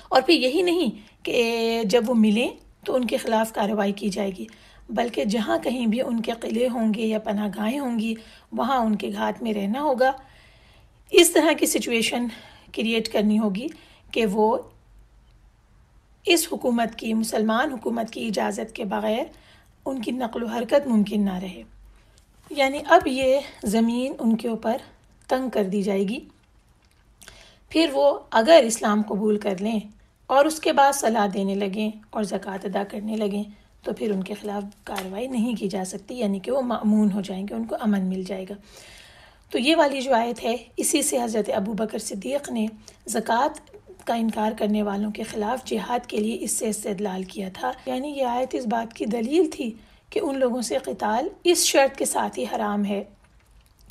اور پھر یہی نہیں کہ جب وہ ملیں تو ان کے خلاف کارروائی کی جائے گی، بلکہ جہاں کہیں بھی ان کے قلعے ہوں گے یا پناہ گاہیں ہوں گی وہاں ان کے گھات میں رہنا ہوگا۔ اس طرح کی سچویشن کریٹ کرنی ہوگی کہ وہ اس حکومت کی، مسلمان حکومت کی اجازت کے بغیر ان کی نقل و حرکت ممکن نہ رہے۔ یعنی اب یہ زمین ان کے اوپر تنگ کر دی جائے گی، پھر وہ اگر اسلام قبول کر لیں اور اس کے بعد صلاح دینے لگیں اور زکوٰۃ ادا کرنے لگیں تو پھر ان کے خلاف کارروائی نہیں کی جا سکتی، یعنی کہ وہ مأمون ہو جائیں گے، ان کو امن مل جائے گا۔ تو یہ والی جو آیت ہے، اسی سے حضرت ابو بکر صدیق نے زکوٰۃ کا انکار کرنے والوں کے خلاف جہاد کے لیے اس سے استدلال کیا تھا، یعنی یہ آیت اس بات کی دلیل تھی کہ ان لوگوں سے قتال اس شرط کے ساتھ ہی حرام ہے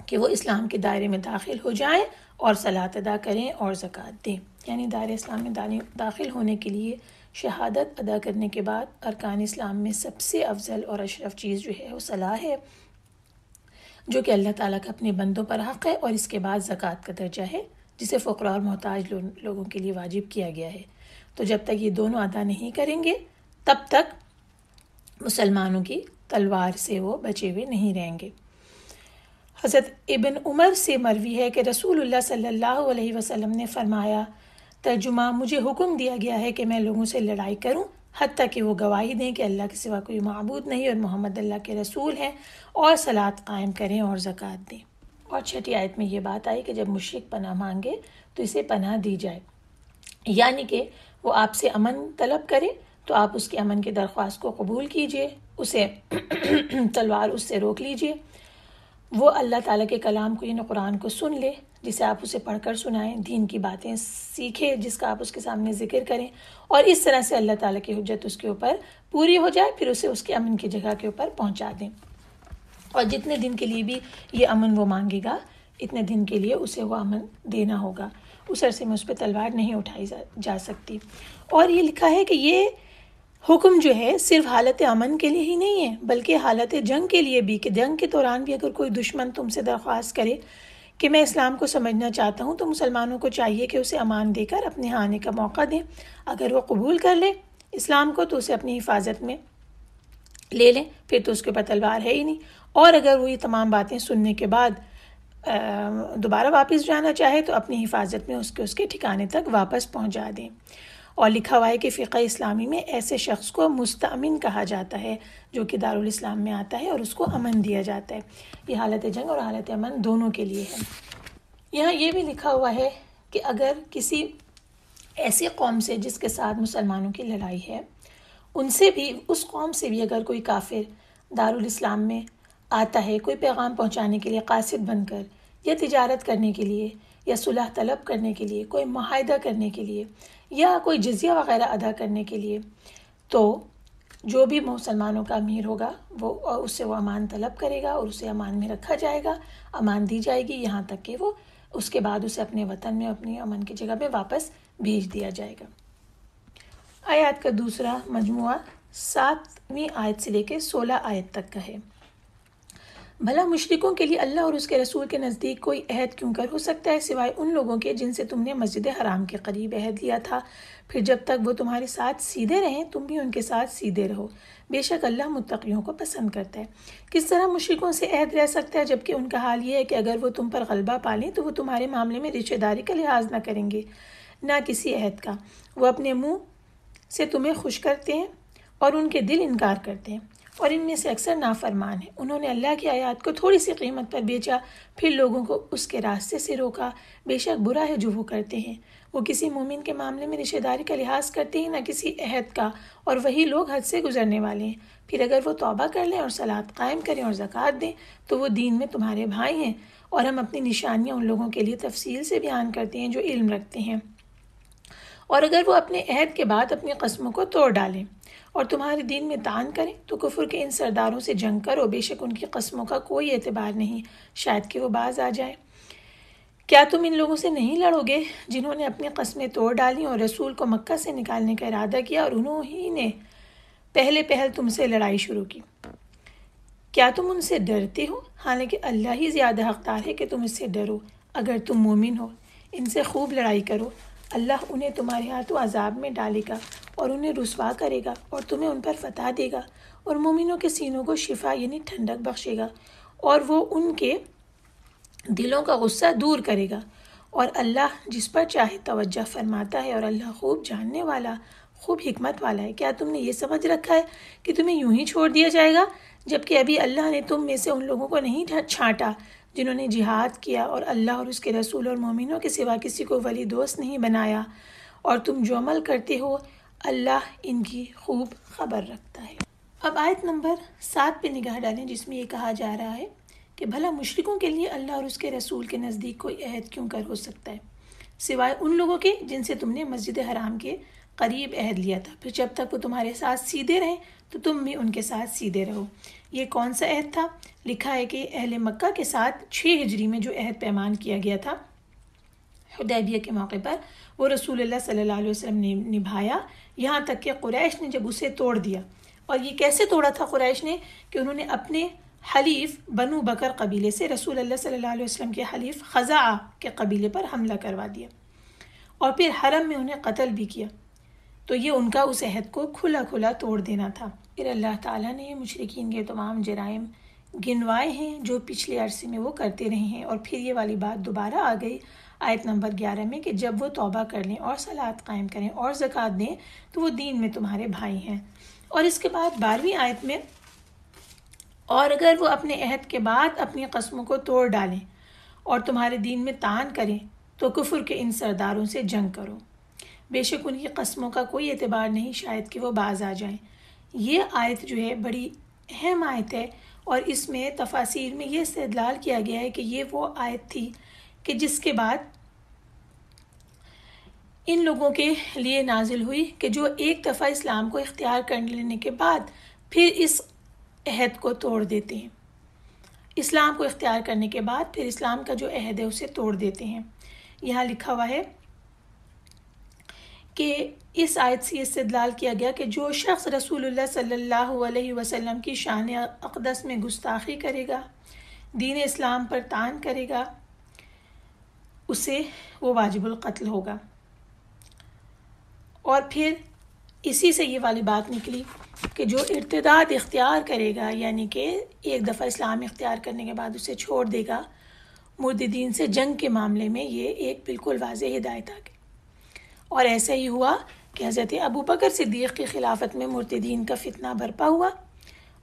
کہ وہ اسلام کے دائرے میں داخل ہو جائیں اور صلاۃ ادا کریں اور زکوٰۃ دیں۔ یعنی دائرہ اسلام میں داخل ہونے کے لیے شہادت ادا کرنے کے بعد ارکان اسلام میں سب سے افضل اور اشرف چیز جو ہے وہ صلاح ہے، جو کہ اللہ تعالیٰ کا اپنے بندوں پر حق ہے، اور اس کے بعد زکوٰۃ کا درجہ ہے جسے فقراء اور محتاج لوگوں کے لیے واجب کیا گیا ہے۔ تو جب تک یہ دونوں ادا نہیں کریں گے تب تک مسلمانوں کی تلوار سے وہ بچے ہوئے نہیں رہیں گے۔ حضرت ابن عمر سے مروی ہے کہ رسول اللہ صلی اللہ علیہ وسلم نے فرمایا، ترجمہ، مجھے حکم دیا گیا ہے کہ میں لوگوں سے لڑائی کروں حتیٰ کہ وہ گواہی دیں کہ اللہ کے سوا کوئی معبود نہیں اور محمد اللہ کے رسول ہیں، اور صلاۃ قائم کریں اور زکوٰۃ دیں۔ اور 6 آیت میں یہ بات آئی کہ جب مشرک پناہ مانگے تو اسے پناہ دی جائے، یعنی کہ وہ آپ سے امن طلب کرے تو آپ اس کے امن کی درخواست کو قبول کیجئے، اسے تلوار اس سے روک لیجئے، وہ اللہ تعالیٰ کے کلام کو، یعنی قرآن کو سن لے، جسے آپ اسے پڑھ کر سنائیں، دین کی باتیں سیکھے جس کا آپ اس کے سامنے ذکر کریں، اور اس طرح سے اللہ تعالیٰ کی حجت اس کے اوپر پوری ہو جائے، پھر اسے اس کے امن کی جگہ کے اوپر پہنچا دیں۔ اور جتنے دن کے لیے بھی یہ امن وہ مانگے گا، اتنے دن کے لیے اسے وہ امن دینا ہوگا، اس عرصے میں اس پہ تلوار نہیں اٹھائی جا سکتی۔ اور یہ لکھا ہے کہ یہ حکم جو ہے صرف حالت امن کے لیے ہی نہیں ہے، بلکہ حالت جنگ کے لیے بھی، کہ جنگ کے دوران بھی اگر کوئی دشمن تم سے درخواست کرے کہ میں اسلام کو سمجھنا چاہتا ہوں تو مسلمانوں کو چاہیے کہ اسے امان دے کر اپنے یہاں آنے کا موقع دیں۔ اگر وہ قبول کر لے اسلام کو تو اسے اپنی حفاظت میں لے لیں، پھر تو اس کے اوپر تلوار ہے ہی نہیں، اور اگر وہ یہ تمام باتیں سننے کے بعد دوبارہ واپس جانا چاہے تو اپنی حفاظت میں اس کے ٹھکانے تک واپس پہنچا دیں۔ اور لکھا ہوا ہے کہ فقہ اسلامی میں ایسے شخص کو مستأمن کہا جاتا ہے جو کہ دارالاسلام میں آتا ہے اور اس کو امن دیا جاتا ہے۔ یہ حالت جنگ اور حالت امن دونوں کے لیے ہے۔ یہاں یہ بھی لکھا ہوا ہے کہ اگر کسی ایسی قوم سے جس کے ساتھ مسلمانوں کی لڑائی ہے، ان سے بھی، اس قوم سے بھی اگر کوئی کافر دارالاسلام میں آتا ہے کوئی پیغام پہنچانے کے لیے قاصد بن کر، یا تجارت کرنے کے لیے، یا صلح طلب کرنے کے لیے، کوئی معاہدہ کرنے کے لیے، یا کوئی جزیہ وغیرہ ادا کرنے کے لیے، تو جو بھی مسلمانوں کا امیر ہوگا وہ اس سے وہ امان طلب کرے گا اور اسے امان میں رکھا جائے گا، امان دی جائے گی یہاں تک کہ وہ اس کے بعد اسے اپنے وطن میں اپنی امن کی جگہ میں واپس بھیج دیا جائے گا۔ آیات کا دوسرا مجموعہ 7ویں آیت سے لے کے 16 آیت تک کا ہے۔ بھلا مشرکوں کے لیے اللہ اور اس کے رسول کے نزدیک کوئی عہد کیوں کر ہو سکتا ہے سوائے ان لوگوں کے جن سے تم نے مسجد حرام کے قریب عہد لیا تھا، پھر جب تک وہ تمہارے ساتھ سیدھے رہیں تم بھی ان کے ساتھ سیدھے رہو، بے شک اللہ متقیوں کو پسند کرتا ہے۔ کس طرح مشرکوں سے عہد رہ سکتا ہے جبکہ ان کا حال یہ ہے کہ اگر وہ تم پر غلبہ پالیں تو وہ تمہارے معاملے میں رشتہ داری کا لحاظ نہ کریں گے، نہ کسی عہد کا۔ وہ اپنے منہ سے تمہیں خوش کرتے ہیں اور ان کے دل انکار کرتے ہیں، اور ان میں سے اکثر نافرمان ہیں۔ انہوں نے اللہ کی آیات کو تھوڑی سی قیمت پر بیچا، پھر لوگوں کو اس کے راستے سے روکا، بے شک برا ہے جو وہ کرتے ہیں۔ وہ کسی مومن کے معاملے میں رشتہ داری کا لحاظ کرتے ہیں، نہ کسی عہد کا، اور وہی لوگ حد سے گزرنے والے ہیں۔ پھر اگر وہ توبہ کر لیں اور صلاۃ قائم کریں اور زکوٰۃ دیں تو وہ دین میں تمہارے بھائی ہیں، اور ہم اپنی نشانیاں ان لوگوں کے لیے تفصیل سے بیان کرتے ہیں جو علم رکھتے ہیں۔ اور اگر وہ اپنے عہد کے بعد اپنی قسموں کو توڑ ڈالیں اور تمہارے دین میں طعن کریں تو کفر کے ان سرداروں سے جنگ کرو، بے شک ان کی قسموں کا کوئی اعتبار نہیں، شاید کہ وہ باز آ جائیں۔ کیا تم ان لوگوں سے نہیں لڑو گے جنہوں نے اپنی قسمیں توڑ ڈالیں اور رسول کو مکہ سے نکالنے کا ارادہ کیا اور انہوں ہی نے پہل تم سے لڑائی شروع کی؟ کیا تم ان سے ڈرتے ہو؟ حالانکہ اللہ ہی زیادہ حقدار ہے کہ تم اس سے ڈرو۔ اگر تم مومن ہو ان سے خوب لڑائی کرو، اللہ انہیں تمہارے ہاتھوں عذاب میں ڈالے گا اور انہیں رسوا کرے گا اور تمہیں ان پر فتح دے گا، اور مومنوں کے سینوں کو شفا یعنی ٹھنڈک بخشے گا، اور وہ ان کے دلوں کا غصہ دور کرے گا، اور اللہ جس پر چاہے توجہ فرماتا ہے، اور اللہ خوب جاننے والا، خوب حکمت والا ہے۔ کیا تم نے یہ سمجھ رکھا ہے کہ تمہیں یوں ہی چھوڑ دیا جائے گا جبکہ ابھی اللہ نے تم میں سے ان لوگوں کو نہیں چھانٹا جنہوں نے جہاد کیا اور اللہ اور اس کے رسول اور مومنوں کے سوا کسی کو ولی دوست نہیں بنایا، اور تم جو عمل کرتے ہو اللہ ان کی خوب خبر رکھتا ہے۔ اب آیت نمبر 7 پہ نگاہ ڈالیں جس میں یہ کہا جا رہا ہے کہ بھلا مشرکوں کے لیے اللہ اور اس کے رسول کے نزدیک کوئی عہد کیوں کر ہو سکتا ہے سوائے ان لوگوں کے جن سے تم نے مسجد حرام کے قریب عہد لیا تھا، پھر جب تک وہ تمہارے ساتھ سیدھے رہیں تو تم بھی ان کے ساتھ سیدھے رہو۔ یہ کون سا عہد تھا؟ لکھا ہے کہ اہل مکہ کے ساتھ 6 ہجری میں جو عہد پیمان کیا گیا تھا حدیبیہ کے موقع پر، وہ رسول اللہ صلی اللہ علیہ وسلم نے نبھایا، یہاں تک کہ قریش نے جب اسے توڑ دیا۔ اور یہ کیسے توڑا تھا قریش نے؟ کہ انہوں نے اپنے حلیف بنو بکر قبیلے سے رسول اللہ صلی اللہ علیہ وسلم کے حلیف خزاعہ کے قبیلے پر حملہ کروا دیا اور پھر حرم میں انہیں قتل بھی کیا۔ تو یہ ان کا اس عہد کو کھلا کھلا توڑ دینا تھا۔ پھر اللہ تعالیٰ نے مشرکین کے تمام جرائم گنوائے ہیں جو پچھلے عرصے میں وہ کرتے رہے ہیں، اور پھر یہ والی بات دوبارہ آ گئی آیت نمبر 11 میں کہ جب وہ توبہ کر لیں اور صلاۃ قائم کریں اور زکوٰۃ دیں تو وہ دین میں تمہارے بھائی ہیں۔ اور اس کے بعد 12ویں آیت میں، اور اگر وہ اپنے عہد کے بعد اپنی قسموں کو توڑ ڈالیں اور تمہارے دین میں طعن کریں تو کفر کے ان سرداروں سے جنگ کرو، بے شک ان کی قسموں کا کوئی اعتبار نہیں، شاید کہ وہ باز آ جائیں۔ یہ آیت جو ہے بڑی اہم آیت ہے، اور اس میں تفاسیر میں یہ استدلال کیا گیا ہے کہ یہ وہ آیت تھی کہ جس کے بعد ان لوگوں کے لیے نازل ہوئی کہ جو ایک دفعہ اسلام کو اختیار کر لینے کے بعد پھر اس عہد کو توڑ دیتے ہیں، اسلام کو اختیار کرنے کے بعد پھر اسلام کا جو عہد ہے اسے توڑ دیتے ہیں۔ یہاں لکھا ہوا ہے کہ اس آیت سے استدلال کیا گیا کہ جو شخص رسول اللہ صلی اللہ علیہ وسلم کی شان اقدس میں گستاخی کرے گا، دین اسلام پر طعن کرے گا، اسے وہ واجب القتل ہوگا۔ اور پھر اسی سے یہ والی بات نکلی کہ جو ارتداد اختیار کرے گا، یعنی کہ ایک دفعہ اسلام اختیار کرنے کے بعد اسے چھوڑ دے گا، مرددین سے جنگ کے معاملے میں یہ ایک بالکل واضح ہدایت آ گئی۔ اور ایسا ہی ہوا کہ حضرت ابو بکر صدیق کی خلافت میں مرتدین کا فتنہ برپا ہوا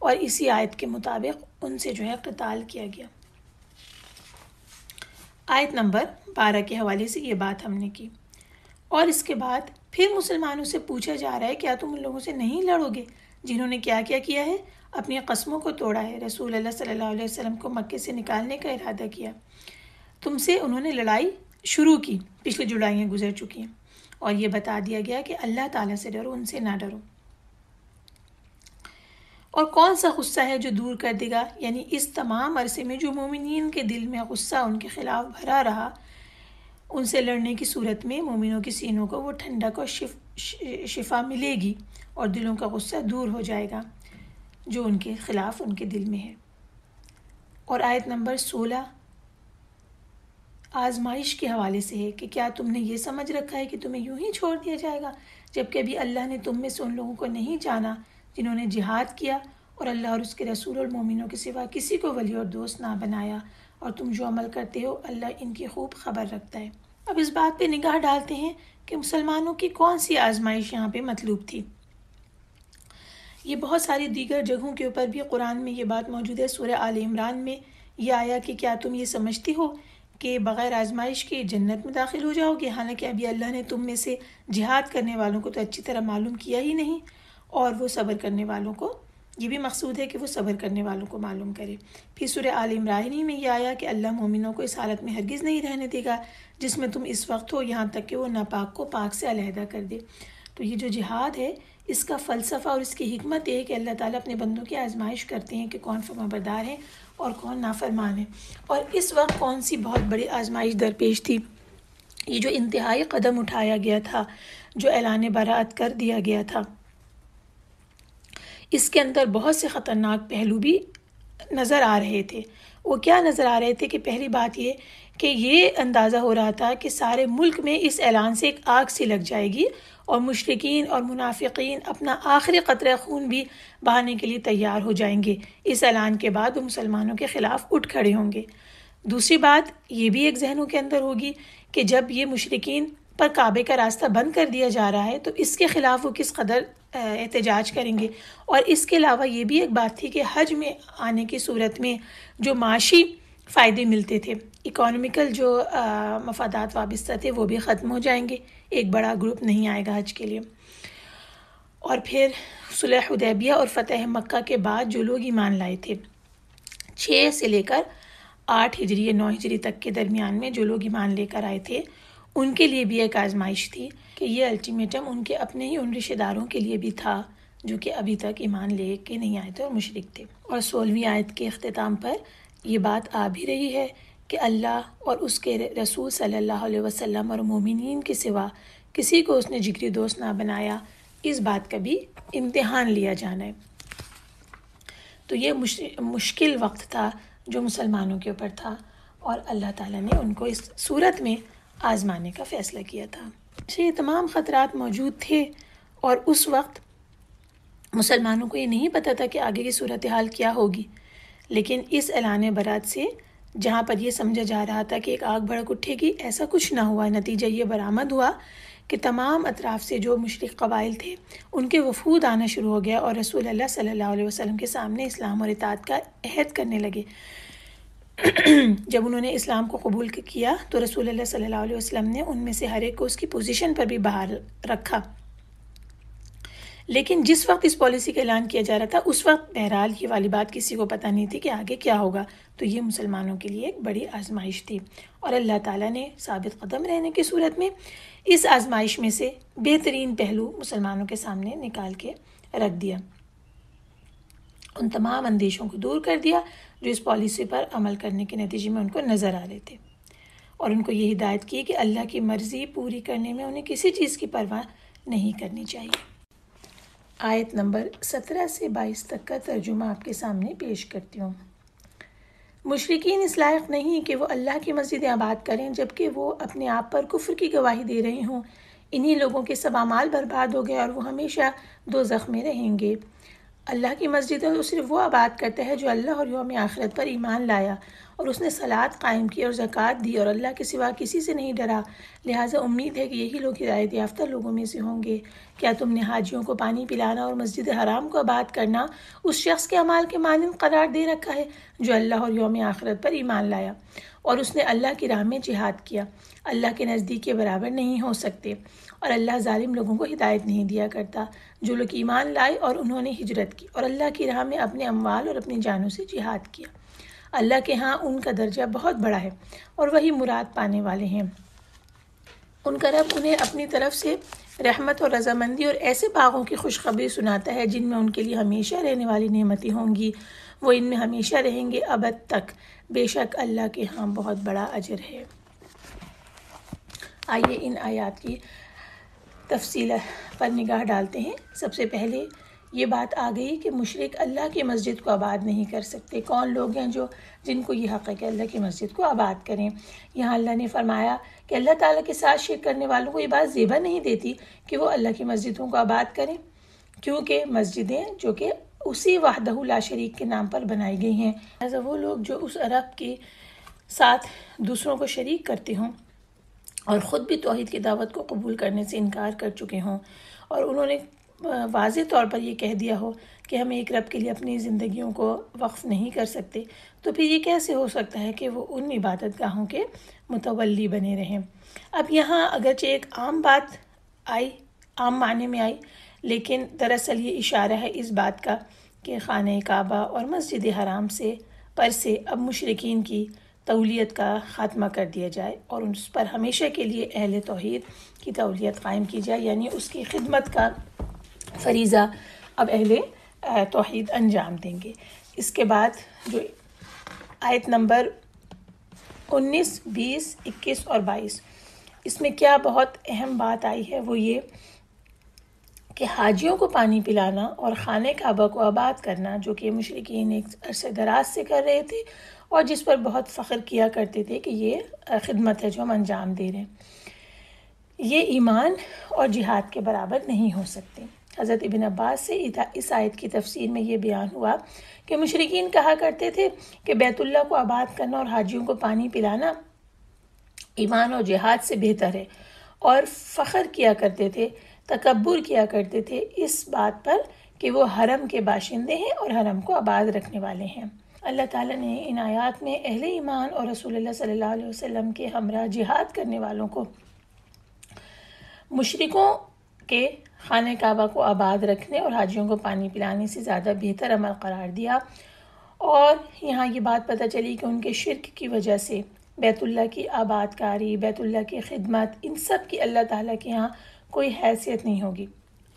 اور اسی آیت کے مطابق ان سے جو ہے قتال کیا گیا۔ آیت نمبر 12 کے حوالے سے یہ بات ہم نے کی، اور اس کے بعد پھر مسلمانوں سے پوچھا جا رہا ہے کیا تم ان لوگوں سے نہیں لڑو گے جنہوں نے کیا کیا کیا ہے، اپنی قسموں کو توڑا ہے، رسول اللہ صلی اللہ علیہ وسلم کو مکے سے نکالنے کا ارادہ کیا، تم سے انہوں نے لڑائی شروع کی، پچھلی جڑائیاں گزر چکی ہیں، اور یہ بتا دیا گیا کہ اللہ تعالیٰ سے ڈرو، ان سے نہ ڈرو۔ اور کون سا غصہ ہے جو دور کر دے گا، یعنی اس تمام عرصے میں جو مومنین کے دل میں غصہ ان کے خلاف بھرا رہا، ان سے لڑنے کی صورت میں مومنوں کی سینوں کو وہ ٹھنڈک اور شفا ملے گی، اور دلوں کا غصہ دور ہو جائے گا جو ان کے خلاف ان کے دل میں ہے۔ اور آیت نمبر 16 آزمائش کے حوالے سے ہے کہ کیا تم نے یہ سمجھ رکھا ہے کہ تمہیں یوں ہی چھوڑ دیا جائے گا، جبکہ ابھی اللہ نے تم میں سے ان لوگوں کو نہیں جانا جنہوں نے جہاد کیا اور اللہ اور اس کے رسول اور مومنوں کے سوا کسی کو ولی اور دوست نہ بنایا، اور تم جو عمل کرتے ہو اللہ ان کی خوب خبر رکھتا ہے۔ اب اس بات پہ نگاہ ڈالتے ہیں کہ مسلمانوں کی کون سی آزمائش یہاں پہ مطلوب تھی۔ یہ بہت ساری دیگر جگہوں کے اوپر بھی قرآن میں یہ بات موجود ہے۔ سورہ آل عمران میں یہ آیا کہ کیا تم یہ سمجھتے ہو کہ بغیر آزمائش کے جنت میں داخل ہو جاؤ گے، حالانکہ ابھی اللہ نے تم میں سے جہاد کرنے والوں کو تو اچھی طرح معلوم کیا ہی نہیں، اور وہ صبر کرنے والوں کو، یہ بھی مقصود ہے کہ وہ صبر کرنے والوں کو معلوم کرے۔ پھر سورہ آل عمران میں یہ آیا کہ اللہ مومنوں کو اس حالت میں ہرگز نہیں رہنے دے گا جس میں تم اس وقت ہو، یہاں تک کہ وہ ناپاک کو پاک سے علیحدہ کر دے۔ تو یہ جو جہاد ہے، اس کا فلسفہ اور اس کی حکمت یہ ہے کہ اللہ تعالیٰ اپنے بندوں کی آزمائش کرتے ہیں کہ کون فرمانبردار ہیں اور کون نافرمان ہے۔ اور اس وقت کون سی بہت بڑی آزمائش درپیش تھی، یہ جو انتہائی قدم اٹھایا گیا تھا، جو اعلان براءت کر دیا گیا تھا، اس کے اندر بہت سے خطرناک پہلو بھی نظر آ رہے تھے۔ وہ کیا نظر آ رہے تھے کہ پہلی بات یہ کہ یہ اندازہ ہو رہا تھا کہ سارے ملک میں اس اعلان سے ایک آگ سی لگ جائے گی، اور مشرکین اور منافقین اپنا آخری قطرہ خون بھی بہانے کے لیے تیار ہو جائیں گے۔ اس اعلان کے بعد وہ مسلمانوں کے خلاف اٹھ کھڑے ہوں گے۔ دوسری بات یہ بھی ایک ذہنوں کے اندر ہوگی کہ جب یہ مشرکین پر کعبے کا راستہ بند کر دیا جا رہا ہے تو اس کے خلاف وہ کس قدر احتجاج کریں گے۔ اور اس کے علاوہ یہ بھی ایک بات تھی کہ حج میں آنے کی صورت میں جو معاشی فائدے ملتے تھے، اکانومیکل جو مفادات وابستہ تھے، وہ بھی ختم ہو جائیں گے، ایک بڑا گروپ نہیں آئے گا حج کے لیے۔ اور پھر صلح حدیبیہ اور فتح مکہ کے بعد جو لوگ ایمان لائے تھے، 6 سے لے کر 8 ہجری یا 9 ہجری تک کے درمیان میں جو لوگ ایمان لے کر آئے تھے، ان کے لیے بھی ایک آزمائش تھی کہ یہ الٹیمیٹم ان کے اپنے ہی ان رشتہ داروں کے لیے بھی تھا جو کہ ابھی تک ایمان لے کے نہیں آئے تھے اور مشرک تھے۔ اور 16ویں آیت کے اختتام پر یہ بات آ بھی رہی ہے کہ اللہ اور اس کے رسول صلی اللہ علیہ وسلم اور مومنین کے سوا کسی کو اس نے جگری دوست نہ بنایا، اس بات کا بھی امتحان لیا جانا ہے۔ تو یہ مشکل وقت تھا جو مسلمانوں کے اوپر تھا، اور اللہ تعالیٰ نے ان کو اس صورت میں آزمانے کا فیصلہ کیا تھا۔ یہ تمام خطرات موجود تھے، اور اس وقت مسلمانوں کو یہ نہیں پتہ تھا کہ آگے کی صورتحال کیا ہوگی، لیکن اس اعلان برات سے جہاں پر یہ سمجھا جا رہا تھا کہ ایک آگ بھڑک اٹھے گی، ایسا کچھ نہ ہوا۔ نتیجہ یہ برآمد ہوا کہ تمام اطراف سے جو مشرک قبائل تھے ان کے وفود آنا شروع ہو گیا، اور رسول اللہ صلی اللہ علیہ وسلم کے سامنے اسلام اور اطاعت کا عہد کرنے لگے۔ جب انہوں نے اسلام کو قبول کیا تو رسول اللہ صلی اللہ علیہ وسلم نے ان میں سے ہر ایک کو اس کی پوزیشن پر بھی بحال رکھا، لیکن جس وقت اس پالیسی کا اعلان کیا جا رہا تھا اس وقت بہرحال یہ والی بات کسی کو پتہ نہیں تھی کہ آگے کیا ہوگا۔ تو یہ مسلمانوں کے لیے ایک بڑی آزمائش تھی، اور اللہ تعالیٰ نے ثابت قدم رہنے کی صورت میں اس آزمائش میں سے بہترین پہلو مسلمانوں کے سامنے نکال کے رکھ دیا، ان تمام اندیشوں کو دور کر دیا جو اس پالیسی پر عمل کرنے کے نتیجے میں ان کو نظر آ رہے تھے، اور ان کو یہ ہدایت کی کہ اللہ کی مرضی پوری کرنے میں انہیں کسی چیز کی پرواہ نہیں کرنی چاہیے۔ آیت نمبر 17 سے 22 تک کا ترجمہ آپ کے سامنے پیش کرتی ہوں۔ مشرکین اس لائق نہیں کہ وہ اللہ کی مسجد آباد کریں جبکہ وہ اپنے آپ پر کفر کی گواہی دے رہے ہوں۔ انہی لوگوں کے سب اعمال برباد ہو گئے اور وہ ہمیشہ دوزخ میں رہیں گے۔ اللہ کی مسجد ہے تو صرف وہ آباد کرتا ہے جو اللہ اور یوم آخرت پر ایمان لایا، اور اس نے صلاۃ قائم کی اور زکوٰۃ دی اور اللہ کے سوا کسی سے نہیں ڈرا، لہٰذا امید ہے کہ یہی لوگ ہدایت یافتہ لوگوں میں سے ہوں گے۔ کیا تم نے حاجیوں کو پانی پلانا اور مسجد حرام کو آباد کرنا اس شخص کے اعمال کے مانند قرار دے رکھا ہے جو اللہ اور یوم آخرت پر ایمان لایا اور اس نے اللہ کی راہ میں جہاد کیا؟ اللہ کے نزدیک کے برابر نہیں ہو سکتے۔ اور اللہ ظالم لوگوں کو ہدایت نہیں دیا کرتا۔ جو لوگ ایمان لائے اور انہوں نے ہجرت کی اور اللہ کی راہ میں اپنے اموال اور اپنی جانوں سے جہاد کیا، اللہ کے ہاں ان کا درجہ بہت بڑا ہے اور وہی مراد پانے والے ہیں۔ ان کا رب انہیں اپنی طرف سے رحمت اور رضامندی اور ایسے باغوں کی خوشخبری سناتا ہے جن میں ان کے لیے ہمیشہ رہنے والی نعمتیں ہوں گی، وہ ان میں ہمیشہ رہیں گے ابد تک، بے شک اللہ کے ہاں بہت بڑا اجر ہے۔ آئیے ان آیات کی تفصیل پر نگاہ ڈالتے ہیں۔ سب سے پہلے یہ بات آ گئی کہ مشرک اللہ کی مسجد کو آباد نہیں کر سکتے۔ کون لوگ ہیں جن کو یہ حق ہے کہ اللہ کی مسجد کو آباد کریں؟ یہاں اللہ نے فرمایا کہ اللہ تعالیٰ کے ساتھ شرک کرنے والوں کو یہ بات زیبا نہیں دیتی کہ وہ اللہ کی مسجدوں کو آباد کریں، کیونکہ مسجدیں جو کہ اسی وحدہ لا شریک کے نام پر بنائی گئی ہیں، لہٰذا وہ لوگ جو اس رب کے ساتھ دوسروں کو شریک کرتے ہوں اور خود بھی توحید کی دعوت کو قبول کرنے سے انکار کر چکے ہوں، اور انہوں نے واضح طور پر یہ کہہ دیا ہو کہ ہم ایک رب کے لیے اپنی زندگیوں کو وقف نہیں کر سکتے، تو پھر یہ کیسے ہو سکتا ہے کہ وہ ان عبادت گاہوں کے متولی بنے رہیں؟ اب یہاں اگرچہ ایک عام بات آئی، عام معنی میں آئی، لیکن دراصل یہ اشارہ ہے اس بات کا کہ خانہ کعبہ اور مسجد حرام پر سے اب مشرکین کی تولیت کا خاتمہ کر دیا جائے اور اس پر ہمیشہ کے لیے اہل توحید کی تولیت قائم کی جائے، یعنی اس کی خدمت کا فریضہ اب اہل توحید انجام دیں گے۔ اس کے بعد جو آیت نمبر 19، 20، 21 اور 22، اس میں کیا بہت اہم بات آئی ہے وہ یہ کہ حاجیوں کو پانی پلانا اور خانہ کعبہ کو آباد کرنا، جو کہ مشرکین ایک عرصے دراز سے کر رہے تھے اور جس پر بہت فخر کیا کرتے تھے کہ یہ خدمت ہے جو ہم انجام دے رہے ہیں، یہ ایمان اور جہاد کے برابر نہیں ہو سکتے۔ حضرت ابن عباس سے اس آیت کی تفسیر میں یہ بیان ہوا کہ مشرکین کہا کرتے تھے کہ بیت اللہ کو آباد کرنا اور حاجیوں کو پانی پلانا ایمان اور جہاد سے بہتر ہے، اور فخر کیا کرتے تھے، تکبر کیا کرتے تھے اس بات پر کہ وہ حرم کے باشندے ہیں اور حرم کو آباد رکھنے والے ہیں۔ اللہ تعالیٰ نے ان آیات میں اہل ایمان اور رسول اللہ صلی اللہ علیہ وسلم کے ہمراہ جہاد کرنے والوں کو مشرکوں کے خانہ کعبہ کو آباد رکھنے اور حاجیوں کو پانی پلانے سے زیادہ بہتر عمل قرار دیا، اور یہاں یہ بات پتہ چلی کہ ان کے شرک کی وجہ سے بیت اللہ کی آباد کاری، بیت اللہ کی خدمت، ان سب کی اللہ تعالیٰ کے ہاں کوئی حیثیت نہیں ہوگی۔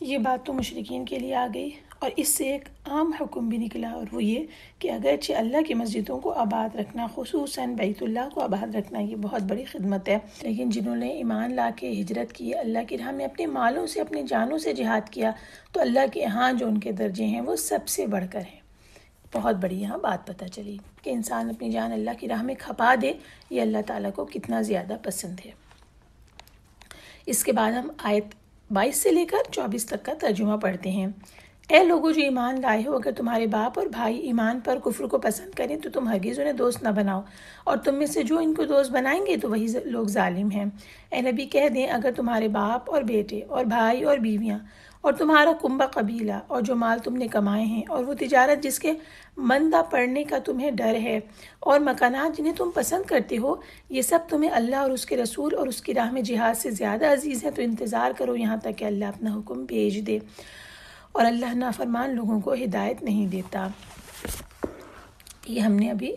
یہ بات تو مشرکین کے لیے آ گئی، اور اس سے ایک عام حکم بھی نکلا، اور وہ یہ کہ اگرچہ اللہ کی مسجدوں کو آباد رکھنا، خصوصاً بیت اللہ کو آباد رکھنا، یہ بہت بڑی خدمت ہے، لیکن جنہوں نے ایمان لا کے ہجرت کی، اللہ کی راہ میں اپنے مالوں سے، اپنی جانوں سے جہاد کیا، تو اللہ کے ہاں جو ان کے درجے ہیں وہ سب سے بڑھ کر ہیں۔ بہت بڑی یہاں بات پتہ چلی کہ انسان اپنی جان اللہ کی راہ میں کھپا دے، یہ اللہ تعالیٰ کو کتنا زیادہ پسند ہے۔ اس کے بعد ہم آیت 22 سے لے کر 24 تک کا ترجمہ پڑھتے ہیں۔ اے لوگوں جو ایمان لائے ہو، اگر تمہارے باپ اور بھائی ایمان پر کفر کو پسند کریں تو تم ہرگز انہیں دوست نہ بناؤ، اور تم میں سے جو ان کو دوست بنائیں گے تو وہی لوگ ظالم ہیں۔ اے نبی کہہ دیں، اگر تمہارے باپ اور بیٹے اور بھائی اور بیویاں اور تمہارا کنبہ قبیلہ اور جو مال تم نے کمائے ہیں اور وہ تجارت جس کے مندہ پڑنے کا تمہیں ڈر ہے اور مکانات جنہیں تم پسند کرتے ہو، یہ سب تمہیں اللہ اور اس کے رسول اور اس کی راہ میں جہاد سے زیادہ عزیز ہے، تو انتظار کرو یہاں تک کہ اللہ اپنا حکم بھیج دے، اور اللہ نافرمان لوگوں کو ہدایت نہیں دیتا۔ یہ ہم نے ابھی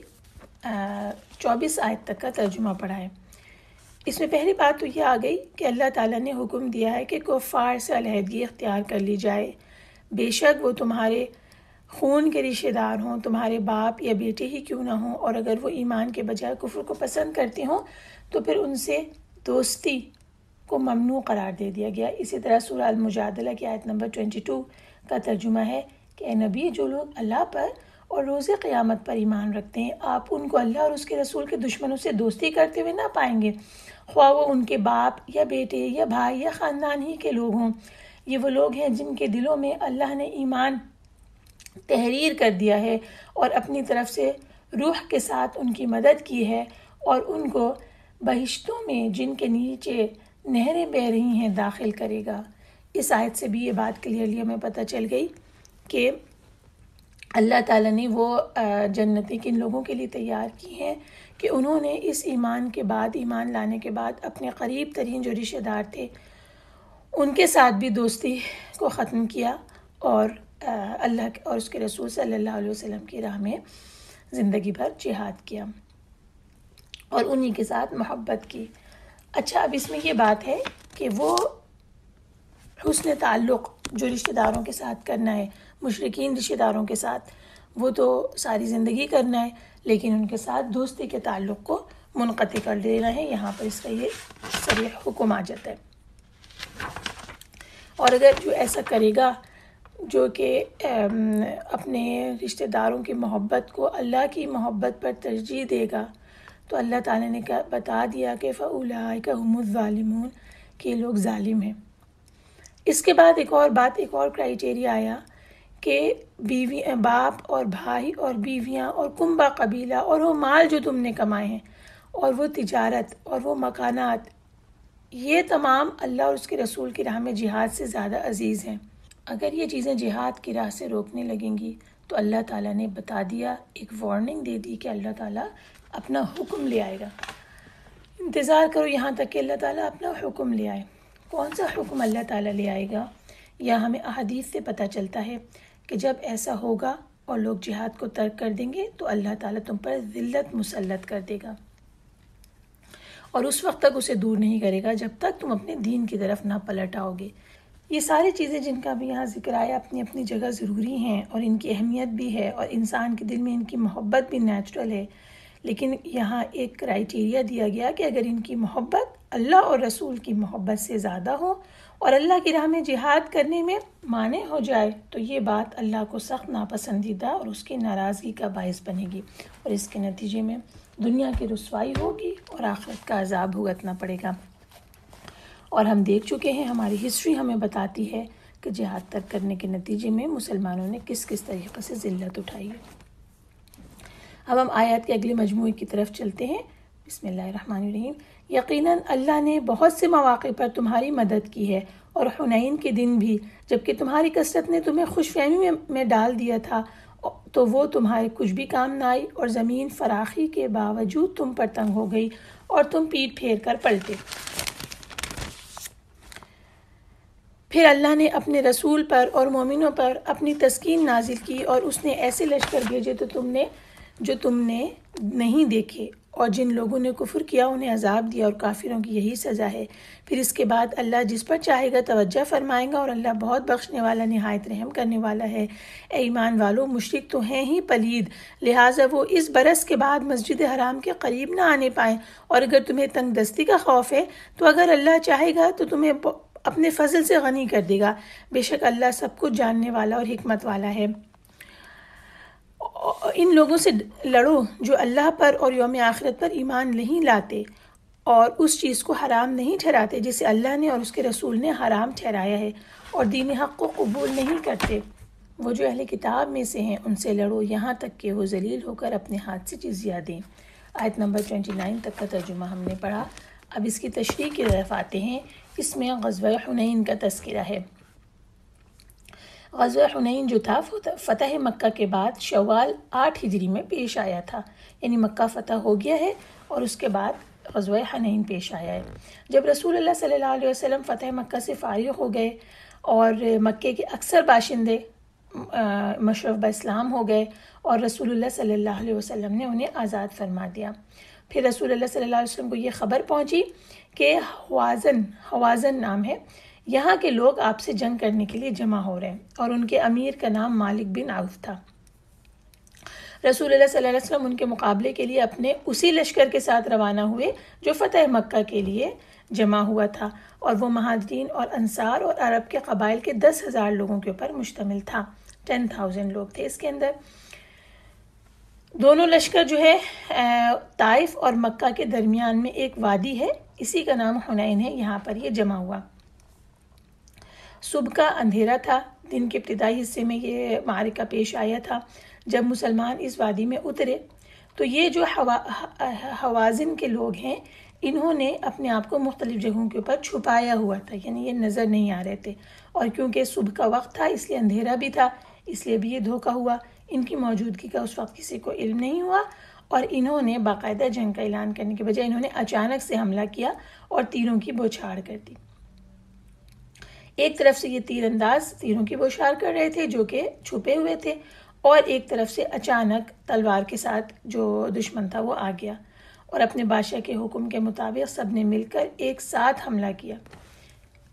24 آیت تک کا ترجمہ پڑھا ہے۔ اس میں پہلی بات تو یہ آ گئی کہ اللہ تعالیٰ نے حکم دیا ہے کہ کفار سے علیحدگی اختیار کر لی جائے، بے شک وہ تمہارے خون کے رشتہ دار ہوں، تمہارے باپ یا بیٹے ہی کیوں نہ ہوں، اور اگر وہ ایمان کے بجائے کفر کو پسند کرتے ہوں تو پھر ان سے دوستی کو ممنوع قرار دے دیا گیا۔ اسی طرح سورہ المجادلہ کی آیت نمبر 22 کا ترجمہ ہے کہ اے نبی، جو لوگ اللہ پر اور روز قیامت پر ایمان رکھتے ہیں، آپ ان کو اللہ اور اس کے رسول کے دشمنوں سے دوستی کرتے ہوئے نہ پائیں گے، خواہ وہ ان کے باپ یا بیٹے یا بھائی یا خاندان ہی کے لوگ ہوں۔ یہ وہ لوگ ہیں جن کے دلوں میں اللہ نے ایمان تحریر کر دیا ہے اور اپنی طرف سے روح کے ساتھ ان کی مدد کی ہے، اور ان کو بہشتوں میں جن کے نیچے نہریں بہہ رہی ہیں داخل کرے گا۔ اس آیت سے بھی یہ بات کلیئرلی ہمیں پتہ چل گئی کہ اللہ تعالیٰ نے وہ جنتیں کن لوگوں کے لیے تیار کی ہیں کہ انہوں نے اس ایمان کے بعد، ایمان لانے کے بعد اپنے قریب ترین جو رشتہ دار تھے ان کے ساتھ بھی دوستی کو ختم کیا اور اللہ اور اس کے رسول صلی اللہ علیہ وسلم کی راہ میں زندگی بھر جہاد کیا اور انہی کے ساتھ محبت کی۔ اچھا، اب اس میں یہ بات ہے کہ وہ حسن تعلق جو رشتہ داروں کے ساتھ کرنا ہے، مشرکین رشتہ داروں کے ساتھ، وہ تو ساری زندگی کرنا ہے، لیکن ان کے ساتھ دوستی کے تعلق کو منقطع کر دینا ہے۔ یہاں پر اس کا یہ صریح حکم آ جاتا ہے۔ اور اگر جو ایسا کرے گا جو کہ اپنے رشتہ داروں کی محبت کو اللہ کی محبت پر ترجیح دے گا، تو اللہ تعالیٰ نے بتا دیا کہ فَأُولَٰئِکَ هُمُ الظَّالِمُونَ کہ یہ لوگ ظالم ہیں۔ اس کے بعد ایک اور کرائیٹیریا آیا کہ باپ اور بھائی اور بیویاں اور کنبہ قبیلہ اور وہ مال جو تم نے کمائے ہیں اور وہ تجارت اور وہ مکانات، یہ تمام اللہ اور اس کے رسول کی راہ میں جہاد سے زیادہ عزیز ہیں۔ اگر یہ چیزیں جہاد کی راہ سے روکنے لگیں گی تو اللہ تعالیٰ نے بتا دیا، ایک وارننگ دے دی کہ اللہ تعالیٰ اپنا حکم لے آئے گا۔ انتظار کرو یہاں تک کہ اللہ تعالیٰ اپنا حکم لے آئے۔ کون سا حکم اللہ تعالیٰ لے آئے گا؟ یا ہمیں احادیث سے پتہ چلتا ہے کہ جب ایسا ہوگا اور لوگ جہاد کو ترک کر دیں گے تو اللہ تعالیٰ تم پر ذلت مسلط کر دے گا، اور اس وقت تک اسے دور نہیں کرے گا جب تک تم اپنے دین کی طرف نہ پلٹ آؤ گے۔ یہ ساری چیزیں جن کا بھی یہاں ذکر آیا اپنی اپنی جگہ ضروری ہیں اور ان کی اہمیت بھی ہے اور انسان کے دل میں ان کی محبت بھی نیچرل ہے، لیکن یہاں ایک کرائیٹیریا دیا گیا کہ اگر ان کی محبت اللہ اور رسول کی محبت سے زیادہ ہو اور اللہ کی راہ میں جہاد کرنے میں مانع ہو جائے تو یہ بات اللہ کو سخت ناپسندیدہ اور اس کی ناراضگی کا باعث بنے گی، اور اس کے نتیجے میں دنیا کی رسوائی ہوگی اور آخرت کا عذاب بھگتنا پڑے گا۔ اور ہم دیکھ چکے ہیں، ہماری ہسٹری ہمیں بتاتی ہے کہ جہاد ترک کرنے کے نتیجے میں مسلمانوں نے کس کس طریقے سے ذلت اٹھائی ہے۔ اب ہم آیات کے اگلے مجموعے کی طرف چلتے ہیں۔ بسم اللہ الرحمن الرحیم۔ یقیناً اللہ نے بہت سے مواقع پر تمہاری مدد کی ہے، اور حنین کے دن بھی، جبکہ تمہاری کثرت نے تمہیں خوش فہمی میں ڈال دیا تھا تو وہ تمہارے کچھ بھی کام نہ آئی، اور زمین فراخی کے باوجود تم پر تنگ ہو گئی اور تم پیٹ پھیر کر پلٹے۔ پھر اللہ نے اپنے رسول پر اور مومنوں پر اپنی تسکین نازل کی، اور اس نے ایسے لشکر بھیجے جو تم نے نہیں دیکھے، اور جن لوگوں نے کفر کیا انہیں عذاب دیا، اور کافروں کی یہی سزا ہے۔ پھر اس کے بعد اللہ جس پر چاہے گا توجہ فرمائے گا، اور اللہ بہت بخشنے والا نہایت رحم کرنے والا ہے۔ اے ایمان والو، مشرک تو ہیں ہی پلید، لہٰذا وہ اس برس کے بعد مسجد حرام کے قریب نہ آنے پائیں، اور اگر تمہیں تنگ دستی کا خوف ہے تو اگر اللہ چاہے گا تو تمہیں اپنے فضل سے غنی کر دے گا، بے شک اللہ سب کچھ جاننے والا اور حکمت والا ہے۔ ان لوگوں سے لڑو جو اللہ پر اور یوم آخرت پر ایمان نہیں لاتے اور اس چیز کو حرام نہیں ٹھہراتے جسے اللہ نے اور اس کے رسول نے حرام ٹھہرایا ہے، اور دین حق کو قبول نہیں کرتے۔ وہ جو اہل کتاب میں سے ہیں ان سے لڑو یہاں تک کہ وہ ذلیل ہو کر اپنے ہاتھ سے جزیہ دیں۔ آیت نمبر 29 تک کا ترجمہ ہم نے پڑھا۔ اب اس کی تشریح کی طرف آتے ہیں۔ اس میں غزوہ حنین کا تذکرہ ہے۔ غزوہ حنین جو تھا فتح مکہ کے بعد شوال 8 ہجری میں پیش آیا تھا، یعنی مکہ فتح ہو گیا ہے اور اس کے بعد غزوہ حنین پیش آیا ہے۔ جب رسول اللہ صلی اللہ علیہ وسلم فتح مکہ سے فارغ ہو گئے اور مکے کے اکثر باشندے مشرف باسلام ہو گئے، اور رسول اللہ صلی اللہ علیہ وسلم نے انہیں آزاد فرما دیا۔ پھر رسول اللہ صلی اللہ علیہ وسلم کو یہ خبر پہنچی کہ حوازن نام ہے، یہاں کے لوگ آپ سے جنگ کرنے کے لیے جمع ہو رہے ہیں، اور ان کے امیر کا نام مالک بن عوف تھا۔ رسول اللہ صلی اللہ علیہ وسلم ان کے مقابلے کے لیے اپنے اسی لشکر کے ساتھ روانہ ہوئے جو فتح مکہ کے لیے جمع ہوا تھا، اور وہ مہاجرین اور انصار اور عرب کے قبائل کے 10,000 لوگوں کے اوپر مشتمل تھا۔ 10,000 لوگ تھے اس کے اندر۔ دونوں لشکر جو ہے طائف اور مکہ کے درمیان میں ایک وادی ہے، اسی کا نام حنین ہے، یہاں پر یہ جمع ہوا۔ صبح کا اندھیرا تھا، دن کے ابتدائی حصے میں یہ معرکہ پیش آیا تھا۔ جب مسلمان اس وادی میں اترے تو یہ جو حوازن کے لوگ ہیں انہوں نے اپنے آپ کو مختلف جگہوں کے اوپر چھپایا ہوا تھا، یعنی یہ نظر نہیں آ رہے تھے، اور کیونکہ صبح کا وقت تھا اس لیے اندھیرا بھی تھا، اس لیے بھی یہ دھوکہ ہوا۔ ان کی موجودگی کا اس وقت کسی کو علم نہیں ہوا، اور انہوں نے باقاعدہ جنگ کا اعلان کرنے کے بجائے انہوں نے اچانک سے حملہ کیا اور تیروں کی بوچھاڑ کر دی۔ ایک طرف سے یہ تیر انداز تیروں کی بوشار کر رہے تھے جو کہ چھپے ہوئے تھے، اور ایک طرف سے اچانک تلوار کے ساتھ جو دشمن تھا وہ آ گیا، اور اپنے بادشاہ کے حکم کے مطابق سب نے مل کر ایک ساتھ حملہ کیا۔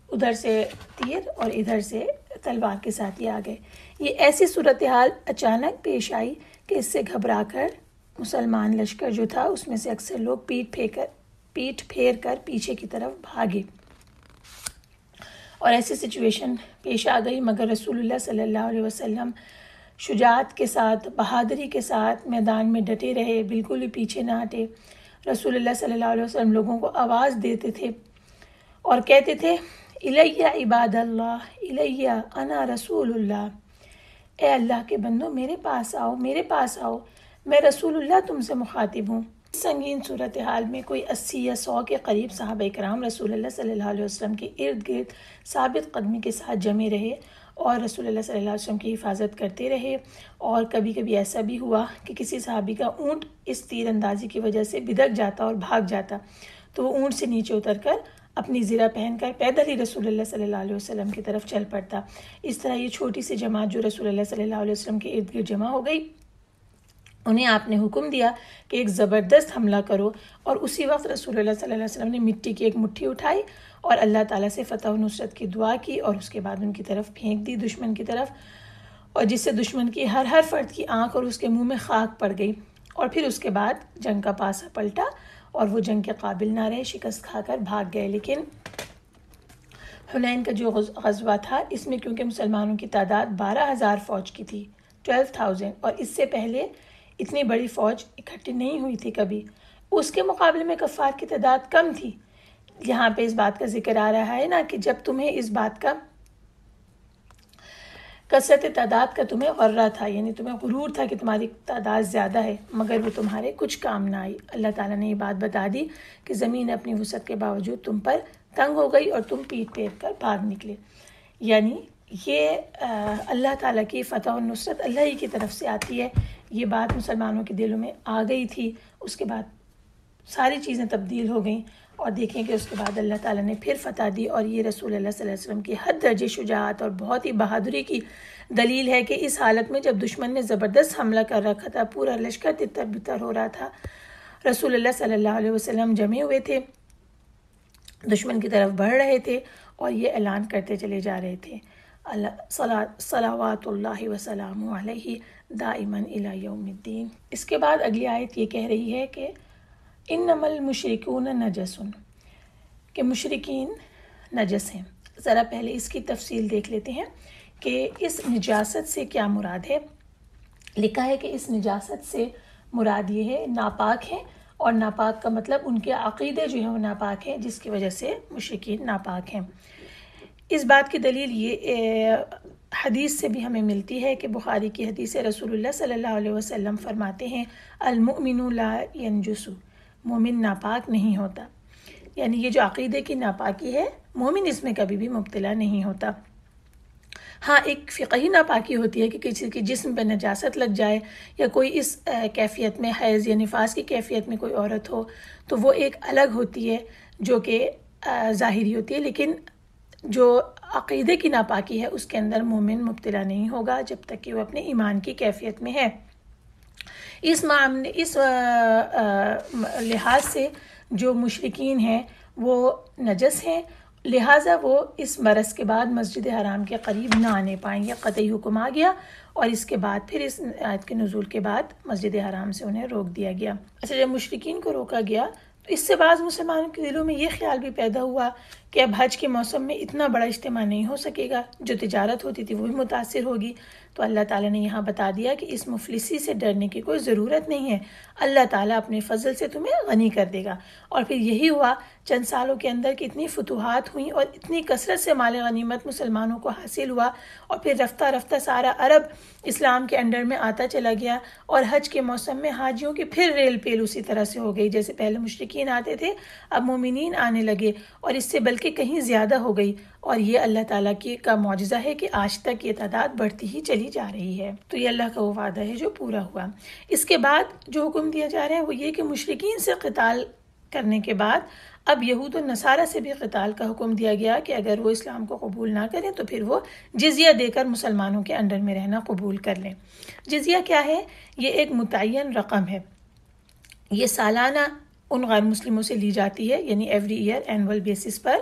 ادھر سے تیر اور ادھر سے تلوار کے ساتھ یہ آ گئے۔ یہ ایسی صورتحال اچانک پیش آئی کہ اس سے گھبرا کر مسلمان لشکر جو تھا اس میں سے اکثر لوگ پیٹ پھیر کر پیچھے کی طرف بھاگے، اور ایسی سچویشن پیش آ گئی، مگر رسول اللہ صلی اللہ علیہ وسلم شجاعت کے ساتھ، بہادری کے ساتھ میدان میں ڈٹے رہے، بالکل بھی پیچھے نہ ہٹے۔ رسول اللہ صلی اللہ علیہ وسلم لوگوں کو آواز دیتے تھے اور کہتے تھے الیہ عباد اللہ، الیہ انا رسول اللہ، اے اللہ کے بندو میرے پاس آؤ، میرے پاس آؤ، میں رسول اللہ تم سے مخاطب ہوں۔ اس سنگین صورتحال میں کوئی 80 یا 100 کے قریب صحابہ کرام رسول اللہ صلی اللہ علیہ وسلم کے ارد گرد ثابت قدمی کے ساتھ جمے رہے اور رسول اللہ صلی اللہ علیہ وسلم کی حفاظت کرتے رہے، اور کبھی کبھی ایسا بھی ہوا کہ کسی صحابی کا اونٹ اس تیر اندازی کی وجہ سے بدک جاتا اور بھاگ جاتا، تو وہ اونٹ سے نیچے اتر کر اپنی زرہ پہن کر پیدل ہی رسول اللہ صلی اللہ علیہ وسلم کی طرف چل پڑتا۔ اس طرح یہ چھوٹی سی جماعت جو رسول اللہ صلی اللہ علیہ وسلم کے ارد گرد جمع ہو گئی، انہیں آپ نے حکم دیا کہ ایک زبردست حملہ کرو، اور اسی وقت رسول اللہ صلی اللہ علیہ وسلم نے مٹی کی ایک مٹھی اٹھائی اور اللہ تعالیٰ سے فتح و نصرت کی دعا کی، اور اس کے بعد ان کی طرف پھینک دی، دشمن کی طرف، اور جس سے دشمن کی ہر فرد کی آنکھ اور اس کے منہ میں خاک پڑ گئی، اور پھر اس کے بعد جنگ کا پاسا پلٹا اور وہ جنگ کے قابل نہ رہے، شکست کھا کر بھاگ گئے۔ لیکن حنین کا جو غزوہ تھا اس میں کیونکہ مسلمانوں کی تعداد 12,000 فوج کی تھی، 12,000، اور اس سے پہلے اتنی بڑی فوج اکٹھی نہیں ہوئی تھی کبھی، اس کے مقابلے میں کفار کی تعداد کم تھی۔ یہاں پہ اس بات کا ذکر آ رہا ہے نا کہ جب تمہیں اس بات کا کثرت تعداد کا تمہیں غرہ تھا، یعنی تمہیں غرور تھا کہ تمہاری تعداد زیادہ ہے، مگر وہ تمہارے کچھ کام نہ آئی۔ اللہ تعالیٰ نے یہ بات بتا دی کہ زمین اپنی وسعت کے باوجود تم پر تنگ ہو گئی اور تم پیٹ پھیر کر بھاگ نکلے۔ یعنی یہ اللہ تعالیٰ کی فتح و نصرت اللہ ہی کی طرف سے آتی ہے، یہ بات مسلمانوں کے دلوں میں آ گئی تھی۔ اس کے بعد ساری چیزیں تبدیل ہو گئیں، اور دیکھیں کہ اس کے بعد اللہ تعالیٰ نے پھر فتح دی، اور یہ رسول اللہ صلی اللہ علیہ وسلم کی حد درجے شجاعت اور بہت ہی بہادری کی دلیل ہے کہ اس حالت میں جب دشمن نے زبردست حملہ کر رکھا تھا، پورا لشکر تتر بتر ہو رہا تھا، رسول اللہ صلی اللہ علیہ وسلم جمے ہوئے تھے، دشمن کی طرف بڑھ رہے تھے اور یہ اعلان کرتے چلے جا رہے تھے صلوات اللہ وسلام علیہ دائما الی یوم الدین۔ اس کے بعد اگلی آیت یہ کہہ رہی ہے کہ انما المشرکون نجس، کہ مشرکین نجس ہیں۔ ذرا پہلے اس کی تفصیل دیکھ لیتے ہیں کہ اس نجاست سے کیا مراد ہے۔ لکھا ہے کہ اس نجاست سے مراد یہ ہے ناپاک ہے، اور ناپاک کا مطلب ان کے عقیدے جو ہیں وہ ناپاک ہیں، جس کی وجہ سے مشرکین ناپاک ہیں۔ اس بات کی دلیل یہ حدیث سے بھی ہمیں ملتی ہے کہ بخاری کی حدیث رسول اللہ صلی اللہ علیہ وسلم فرماتے ہیں المؤمن لا ینجس، مومن ناپاک نہیں ہوتا، یعنی یہ جو عقیدے کی ناپاکی ہے مومن اس میں کبھی بھی مبتلا نہیں ہوتا۔ ہاں ایک فقہی ناپاکی ہوتی ہے کہ کسی کے جسم پہ نجاست لگ جائے، یا کوئی اس کیفیت میں حیض یا نفاس کی کیفیت میں کوئی عورت ہو تو وہ ایک الگ ہوتی ہے جو کہ ظاہری ہوتی ہے، لیکن جو عقیدے کی ناپاکی ہے اس کے اندر مومن مبتلا نہیں ہوگا جب تک کہ وہ اپنے ایمان کی کیفیت میں ہے۔ اس لحاظ سے جو مشرکین ہیں وہ نجس ہیں، لہٰذا وہ اس برس کے بعد مسجد حرام کے قریب نہ آنے پائیں گے، قطعی حکم آ گیا، اور اس کے بعد پھر اس آیت کے نزول کے بعد مسجد حرام سے انہیں روک دیا گیا۔ اچھا، جب مشرکین کو روکا گیا تو اس سے بعض مسلمانوں کے دلوں میں یہ خیال بھی پیدا ہوا کہ اب حج کے موسم میں اتنا بڑا اجتماع نہیں ہو سکے گا، جو تجارت ہوتی تھی وہ بھی متاثر ہوگی، تو اللہ تعالیٰ نے یہاں بتا دیا کہ اس مفلسی سے ڈرنے کی کوئی ضرورت نہیں ہے، اللہ تعالیٰ اپنے فضل سے تمہیں غنی کر دے گا۔ اور پھر یہی ہوا، چند سالوں کے اندر کہ اتنی فتوحات ہوئیں اور اتنی کثرت سے مال غنیمت مسلمانوں کو حاصل ہوا، اور پھر رفتہ رفتہ سارا عرب اسلام کے انڈر میں آتا چلا گیا، اور حج کے موسم میں حاجیوں کی پھر ریل پیل اسی طرح سے ہو گئی، جیسے پہلے مشرکین آتے تھے اب مومنین آنے لگے، اور اس سے بلکہ کہیں زیادہ ہو گئی، اور یہ اللہ تعالیٰ کا معجزہ ہے کہ آج تک یہ تعداد بڑھتی ہی چلی جا رہی ہے۔ تو یہ اللہ کا وہ وعدہ ہے جو پورا ہوا۔ اس کے بعد جو حکم دیا جا رہا ہے وہ یہ کہ مشرکین سے قتال کرنے کے بعد اب یہود و نصارہ سے بھی قتال کا حکم دیا گیا کہ اگر وہ اسلام کو قبول نہ کریں تو پھر وہ جزیہ دے کر مسلمانوں کے انڈر میں رہنا قبول کر لیں۔ جزیہ کیا ہے؟ یہ ایک متعین رقم ہے، یہ سالانہ ان غیر مسلموں سے لی جاتی ہے، یعنی ایوری ایئر اینول بیسس پر،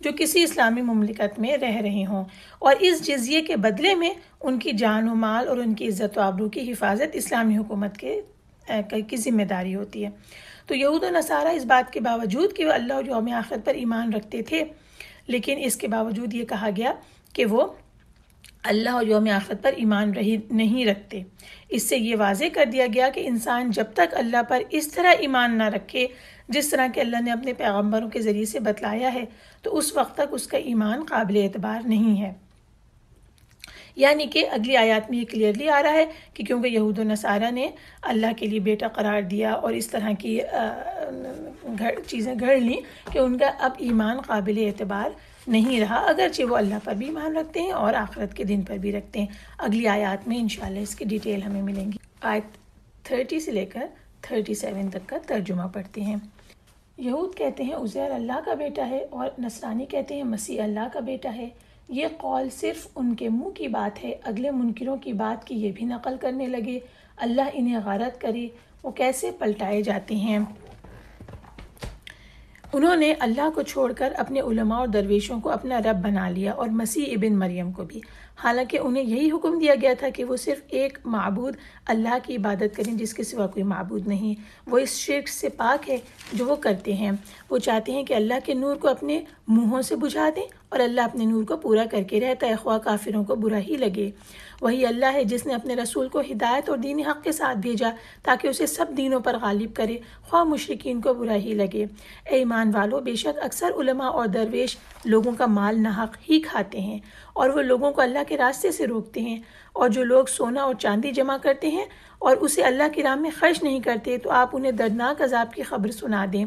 جو کسی اسلامی مملکت میں رہ رہے ہوں، اور اس جزیے کے بدلے میں ان کی جان و مال اور ان کی عزت و آبرو کی حفاظت اسلامی حکومت کی ذمہ داری ہوتی ہے۔ تو یہود و نصارہ اس بات کے باوجود کہ وہ اللہ اور یوم آخر پر ایمان رکھتے تھے، لیکن اس کے باوجود یہ کہا گیا کہ وہ اللہ اور یوم آخرت پر ایمان نہیں رکھتے۔ اس سے یہ واضح کر دیا گیا کہ انسان جب تک اللہ پر اس طرح ایمان نہ رکھے جس طرح کہ اللہ نے اپنے پیغمبروں کے ذریعے سے بتلایا ہے، تو اس وقت تک اس کا ایمان قابل اعتبار نہیں ہے۔ یعنی کہ اگلی آیات میں یہ کلیئرلی آ رہا ہے کہ کیونکہ یہود و نصارہ نے اللہ کے لیے بیٹا قرار دیا اور اس طرح کی چیزیں گھڑ لیں کہ ان کا اب ایمان قابل اعتبار نہیں رہا، اگرچہ وہ اللہ پر بھی ایمان رکھتے ہیں اور آخرت کے دن پر بھی رکھتے ہیں۔ اگلی آیات میں انشاءاللہ اس کی ڈیٹیل ہمیں ملیں گی۔ آیت 30 سے لے کر 37 تک کا ترجمہ پڑھتے ہیں۔ یہود کہتے ہیں عزیر اللہ کا بیٹا ہے اور نصرانی کہتے ہیں مسیح اللہ کا بیٹا ہے۔ یہ قول صرف ان کے منہ کی بات ہے، اگلے منکروں کی بات کی یہ بھی نقل کرنے لگے۔ اللہ انہیں غارت کرے، وہ کیسے پلٹائے جاتے ہیں۔ انہوں نے اللہ کو چھوڑ کر اپنے علماء اور درویشوں کو اپنا رب بنا لیا اور مسیح ابن مریم کو بھی، حالانکہ انہیں یہی حکم دیا گیا تھا کہ وہ صرف ایک معبود اللہ کی عبادت کریں جس کے سوا کوئی معبود نہیں۔ وہ اس شرک سے پاک ہے جو وہ کرتے ہیں۔ وہ چاہتے ہیں کہ اللہ کے نور کو اپنے منہوں سے بجھا دیں اور اللہ اپنے نور کو پورا کر کے رہتا ہے، خواہ کافروں کو برا ہی لگے۔ وہی اللہ ہے جس نے اپنے رسول کو ہدایت اور دین حق کے ساتھ بھیجا تاکہ اسے سب دینوں پر غالب کرے، خواہ مشرکین کو برا ہی لگے۔ اے ایمان والو، بے شک اکثر علماء اور درویش لوگوں کا مال ناحق ہی کھاتے ہیں اور وہ لوگوں کو اللہ کے راستے سے روکتے ہیں، اور جو لوگ سونا اور چاندی جمع کرتے ہیں اور اسے اللہ کی راہ میں خرچ نہیں کرتے تو آپ انہیں دردناک عذاب کی خبر سنا دیں،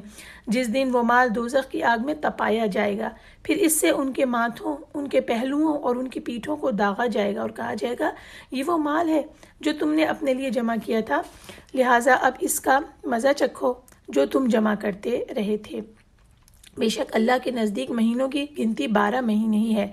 جس دن وہ مال دوزخ کی آگ میں تپایا جائے گا، پھر اس سے ان کے ماتھوں، ان کے پہلوؤں اور ان کی پیٹھوں کو داغا جائے گا اور کہا جائے گا یہ وہ مال ہے جو تم نے اپنے لیے جمع کیا تھا، لہٰذا اب اس کا مزہ چکھو جو تم جمع کرتے رہے تھے۔ بے شک اللہ کے نزدیک مہینوں کی گنتی 12 مہینے ہی ہے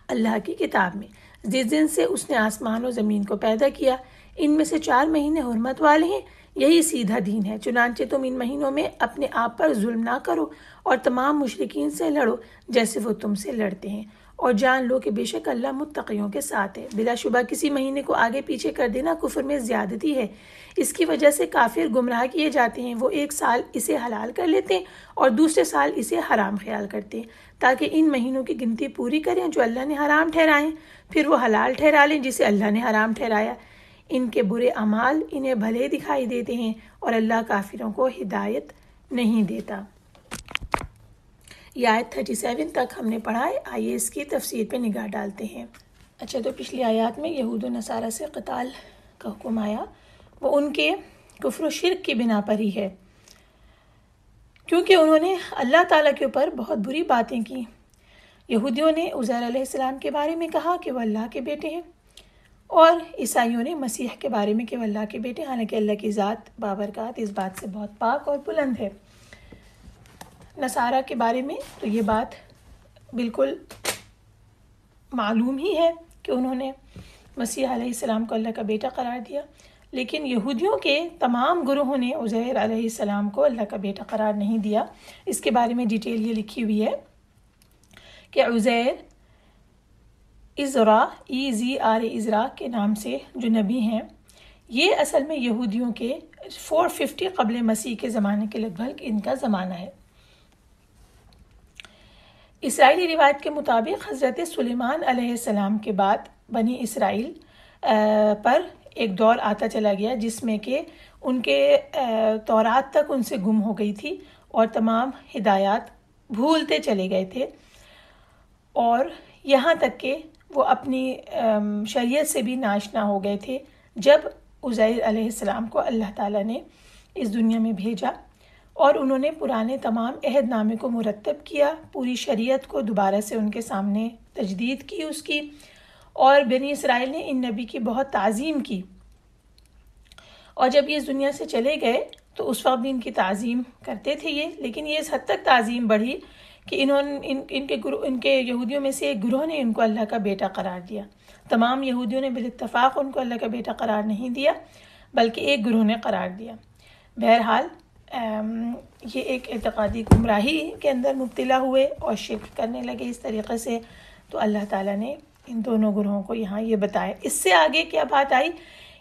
اللہ کی کتاب میں، جس دن سے اس نے آسمان و زمین کو پیدا کیا، ان میں سے 4 مہینے حرمت والے ہیں، یہی سیدھا دین ہے۔ چنانچہ تم ان مہینوں میں اپنے آپ پر ظلم نہ کرو اور تمام مشرکین سے لڑو جیسے وہ تم سے لڑتے ہیں، اور جان لو کہ بے شک اللہ متقیوں کے ساتھ ہے۔ بلا شبہ کسی مہینے کو آگے پیچھے کر دینا کفر میں زیادتی ہے، اس کی وجہ سے کافر گمراہ کیے جاتے ہیں۔ وہ ایک سال اسے حلال کر لیتے ہیں اور دوسرے سال اسے حرام خیال کرتے ہیں تاکہ ان مہینوں کی گنتی پوری کریں جو اللہ نے حرام ٹھہرائیں، پھر وہ حلال ٹھہرا لیں جسے اللہ نے حرام ٹھہرایا۔ ان کے برے اعمال انہیں بھلے دکھائی دیتے ہیں اور اللہ کافروں کو ہدایت نہیں دیتا۔ یہ آیت 37 تک ہم نے پڑھا ہے، آئیے اس کی تفسیر پہ نگاہ ڈالتے ہیں۔ اچھا، تو پچھلی آیات میں یہود و نصارہ سے قتال کا حکم آیا، وہ ان کے کفر و شرک کی بنا پر ہی ہے، کیونکہ انہوں نے اللہ تعالیٰ کے اوپر بہت بری باتیں کی۔ یہودیوں نے عزیر علیہ السلام کے بارے میں کہا کہ وہ اللہ کے بیٹے ہیں، اور عیسائیوں نے مسیح کے بارے میں کہ وہ اللہ کے بیٹے، حالانکہ اللہ کی ذات بابرکات اس بات سے بہت پاک اور بلند ہے۔ نصارہ کے بارے میں تو یہ بات بالکل معلوم ہی ہے کہ انہوں نے مسیح علیہ السلام کو اللہ کا بیٹا قرار دیا، لیکن یہودیوں کے تمام گروہوں نے عزیر علیہ السلام کو اللہ کا بیٹا قرار نہیں دیا۔ اس کے بارے میں ڈیٹیل یہ لکھی ہوئی ہے کہ عزیر ازرا ازرا کے نام سے جو نبی ہیں، یہ اصل میں یہودیوں کے 450 قبل مسیح کے زمانے کے لگ بھگ ان کا زمانہ ہے۔ اسرائیلی روایت کے مطابق حضرت سلیمان علیہ السلام کے بعد بنی اسرائیل پر ایک دور آتا چلا گیا جس میں کہ ان کے تورات تک ان سے گم ہو گئی تھی اور تمام ہدایات بھولتے چلے گئے تھے، اور یہاں تک کہ وہ اپنی شریعت سے بھی ناشنا ہو گئے تھے جب عزیر علیہ السلام کو اللہ تعالیٰ نے اس دنیا میں بھیجا، اور انہوں نے پرانے تمام عہد نامے کو مرتب کیا، پوری شریعت کو دوبارہ سے ان کے سامنے تجدید کی اس کی، اور بنی اسرائیل نے ان نبی کی بہت تعظیم کی، اور جب یہ اس دنیا سے چلے گئے تو اس وقت بھی ان کی تعظیم کرتے تھے یہ، لیکن یہ اس حد تک تعظیم بڑھی کہ ان کے یہودیوں میں سے ایک گروہ نے ان کو اللہ کا بیٹا قرار دیا۔ تمام یہودیوں نے بالاتفاق ان کو اللہ کا بیٹا قرار نہیں دیا، بلکہ ایک گروہ نے قرار دیا۔ بہرحال یہ ایک اعتقادی گمراہی کے اندر مبتلا ہوئے اور شرک کرنے لگے اس طریقے سے، تو اللہ تعالیٰ نے ان دونوں گروہوں کو یہاں یہ بتایا۔ اس سے آگے کیا بات آئی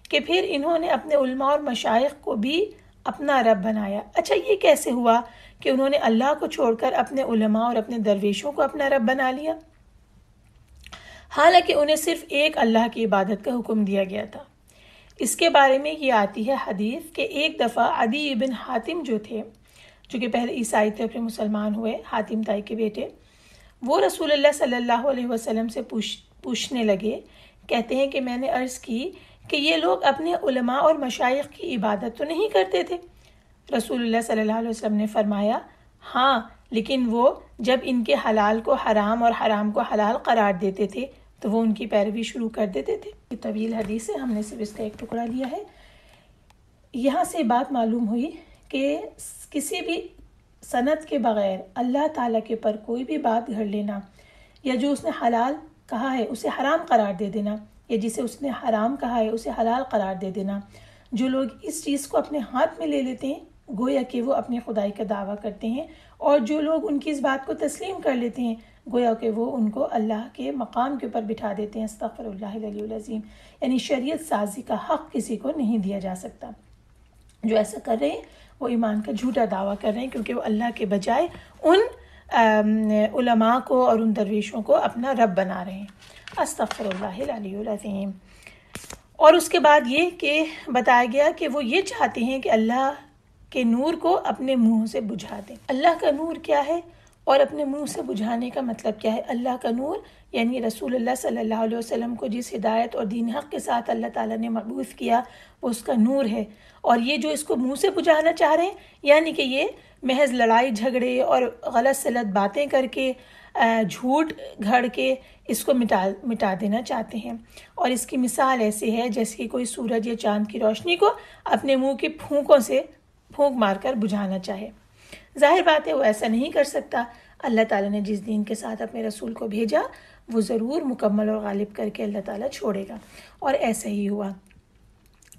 کہ پھر انہوں نے اپنے علماء اور مشائخ کو بھی اپنا رب بنایا۔ اچھا، یہ کیسے ہوا کہ انہوں نے اللہ کو چھوڑ کر اپنے علماء اور اپنے درویشوں کو اپنا رب بنا لیا، حالانکہ انہیں صرف ایک اللہ کی عبادت کا حکم دیا گیا تھا؟ اس کے بارے میں یہ آتی ہے حدیث کہ ایک دفعہ عدی بن حاتم جو تھے، جو کہ پہلے عیسائی تھے پھر مسلمان ہوئے، حاتم تائی کے بیٹے، وہ رسول اللہ صلی اللہ علیہ وسلم سے پوچھنے لگے، کہتے ہیں کہ میں نے عرض کی کہ یہ لوگ اپنے علماء اور مشائخ کی عبادت تو نہیں کرتے تھے؟ رسول اللہ صلی اللہ علیہ وسلم نے فرمایا، ہاں، لیکن وہ جب ان کے حلال کو حرام اور حرام کو حلال قرار دیتے تھے تو وہ ان کی پیروی شروع کر دیتے تھے۔ یہ طویل حدیث ہے، ہم نے صرف اس کا ایک ٹکڑا لیا ہے۔ یہاں سے بات معلوم ہوئی کہ کسی بھی سند کے بغیر اللہ تعالیٰ کے پر کوئی بھی بات گھڑ لینا، یا جو اس نے حلال کہا ہے اسے حرام قرار دے دینا، یا جسے اس نے حرام کہا ہے اسے حلال قرار دے دینا، جو لوگ اس چیز کو اپنے ہاتھ میں لے لیتے ہیں گویا کہ وہ اپنی خدائی کا دعویٰ کرتے ہیں، اور جو لوگ ان کی اس بات کو تسلیم کر لیتے ہیں گویا کہ وہ ان کو اللہ کے مقام کے اوپر بٹھا دیتے ہیں۔ استغفر اللہ العلی العظیم۔ یعنی شریعت سازی کا حق کسی کو نہیں دیا جا سکتا۔ جو ایسا کر رہے ہیں وہ ایمان کا جھوٹا دعویٰ کر رہے ہیں، کیونکہ وہ اللہ کے بجائے ان علماء کو اور ان درویشوں کو اپنا رب بنا رہے ہیں۔ استغفر اللہ العلی العظیم۔ اور اس کے بعد یہ کہ بتایا گیا کہ وہ یہ چاہتے ہیں کہ اللہ کے نور کو اپنے منہ سے بجھا دیں۔ اللہ کا نور کیا ہے اور اپنے منہ سے بجھانے کا مطلب کیا ہے؟ اللہ کا نور یعنی رسول اللہ صلی اللہ علیہ وسلم کو جس ہدایت اور دین حق کے ساتھ اللہ تعالیٰ نے مبعوث کیا وہ اس کا نور ہے، اور یہ جو اس کو منہ سے بجھانا چاہ رہے ہیں یعنی کہ یہ محض لڑائی جھگڑے اور غلط سلط باتیں کر کے جھوٹ گھڑ کے اس کو مٹا دینا چاہتے ہیں۔ اور اس کی مثال ایسی ہے جیسے کہ کوئی سورج یا چاند کی روشنی کو اپنے منہ کی پھونکوں سے پھونک مار کر بجھانا چاہے۔ ظاہر بات ہے وہ ایسا نہیں کر سکتا۔ اللہ تعالیٰ نے جس دین کے ساتھ اپنے رسول کو بھیجا وہ ضرور مکمل اور غالب کر کے اللہ تعالیٰ چھوڑے گا، اور ایسا ہی ہوا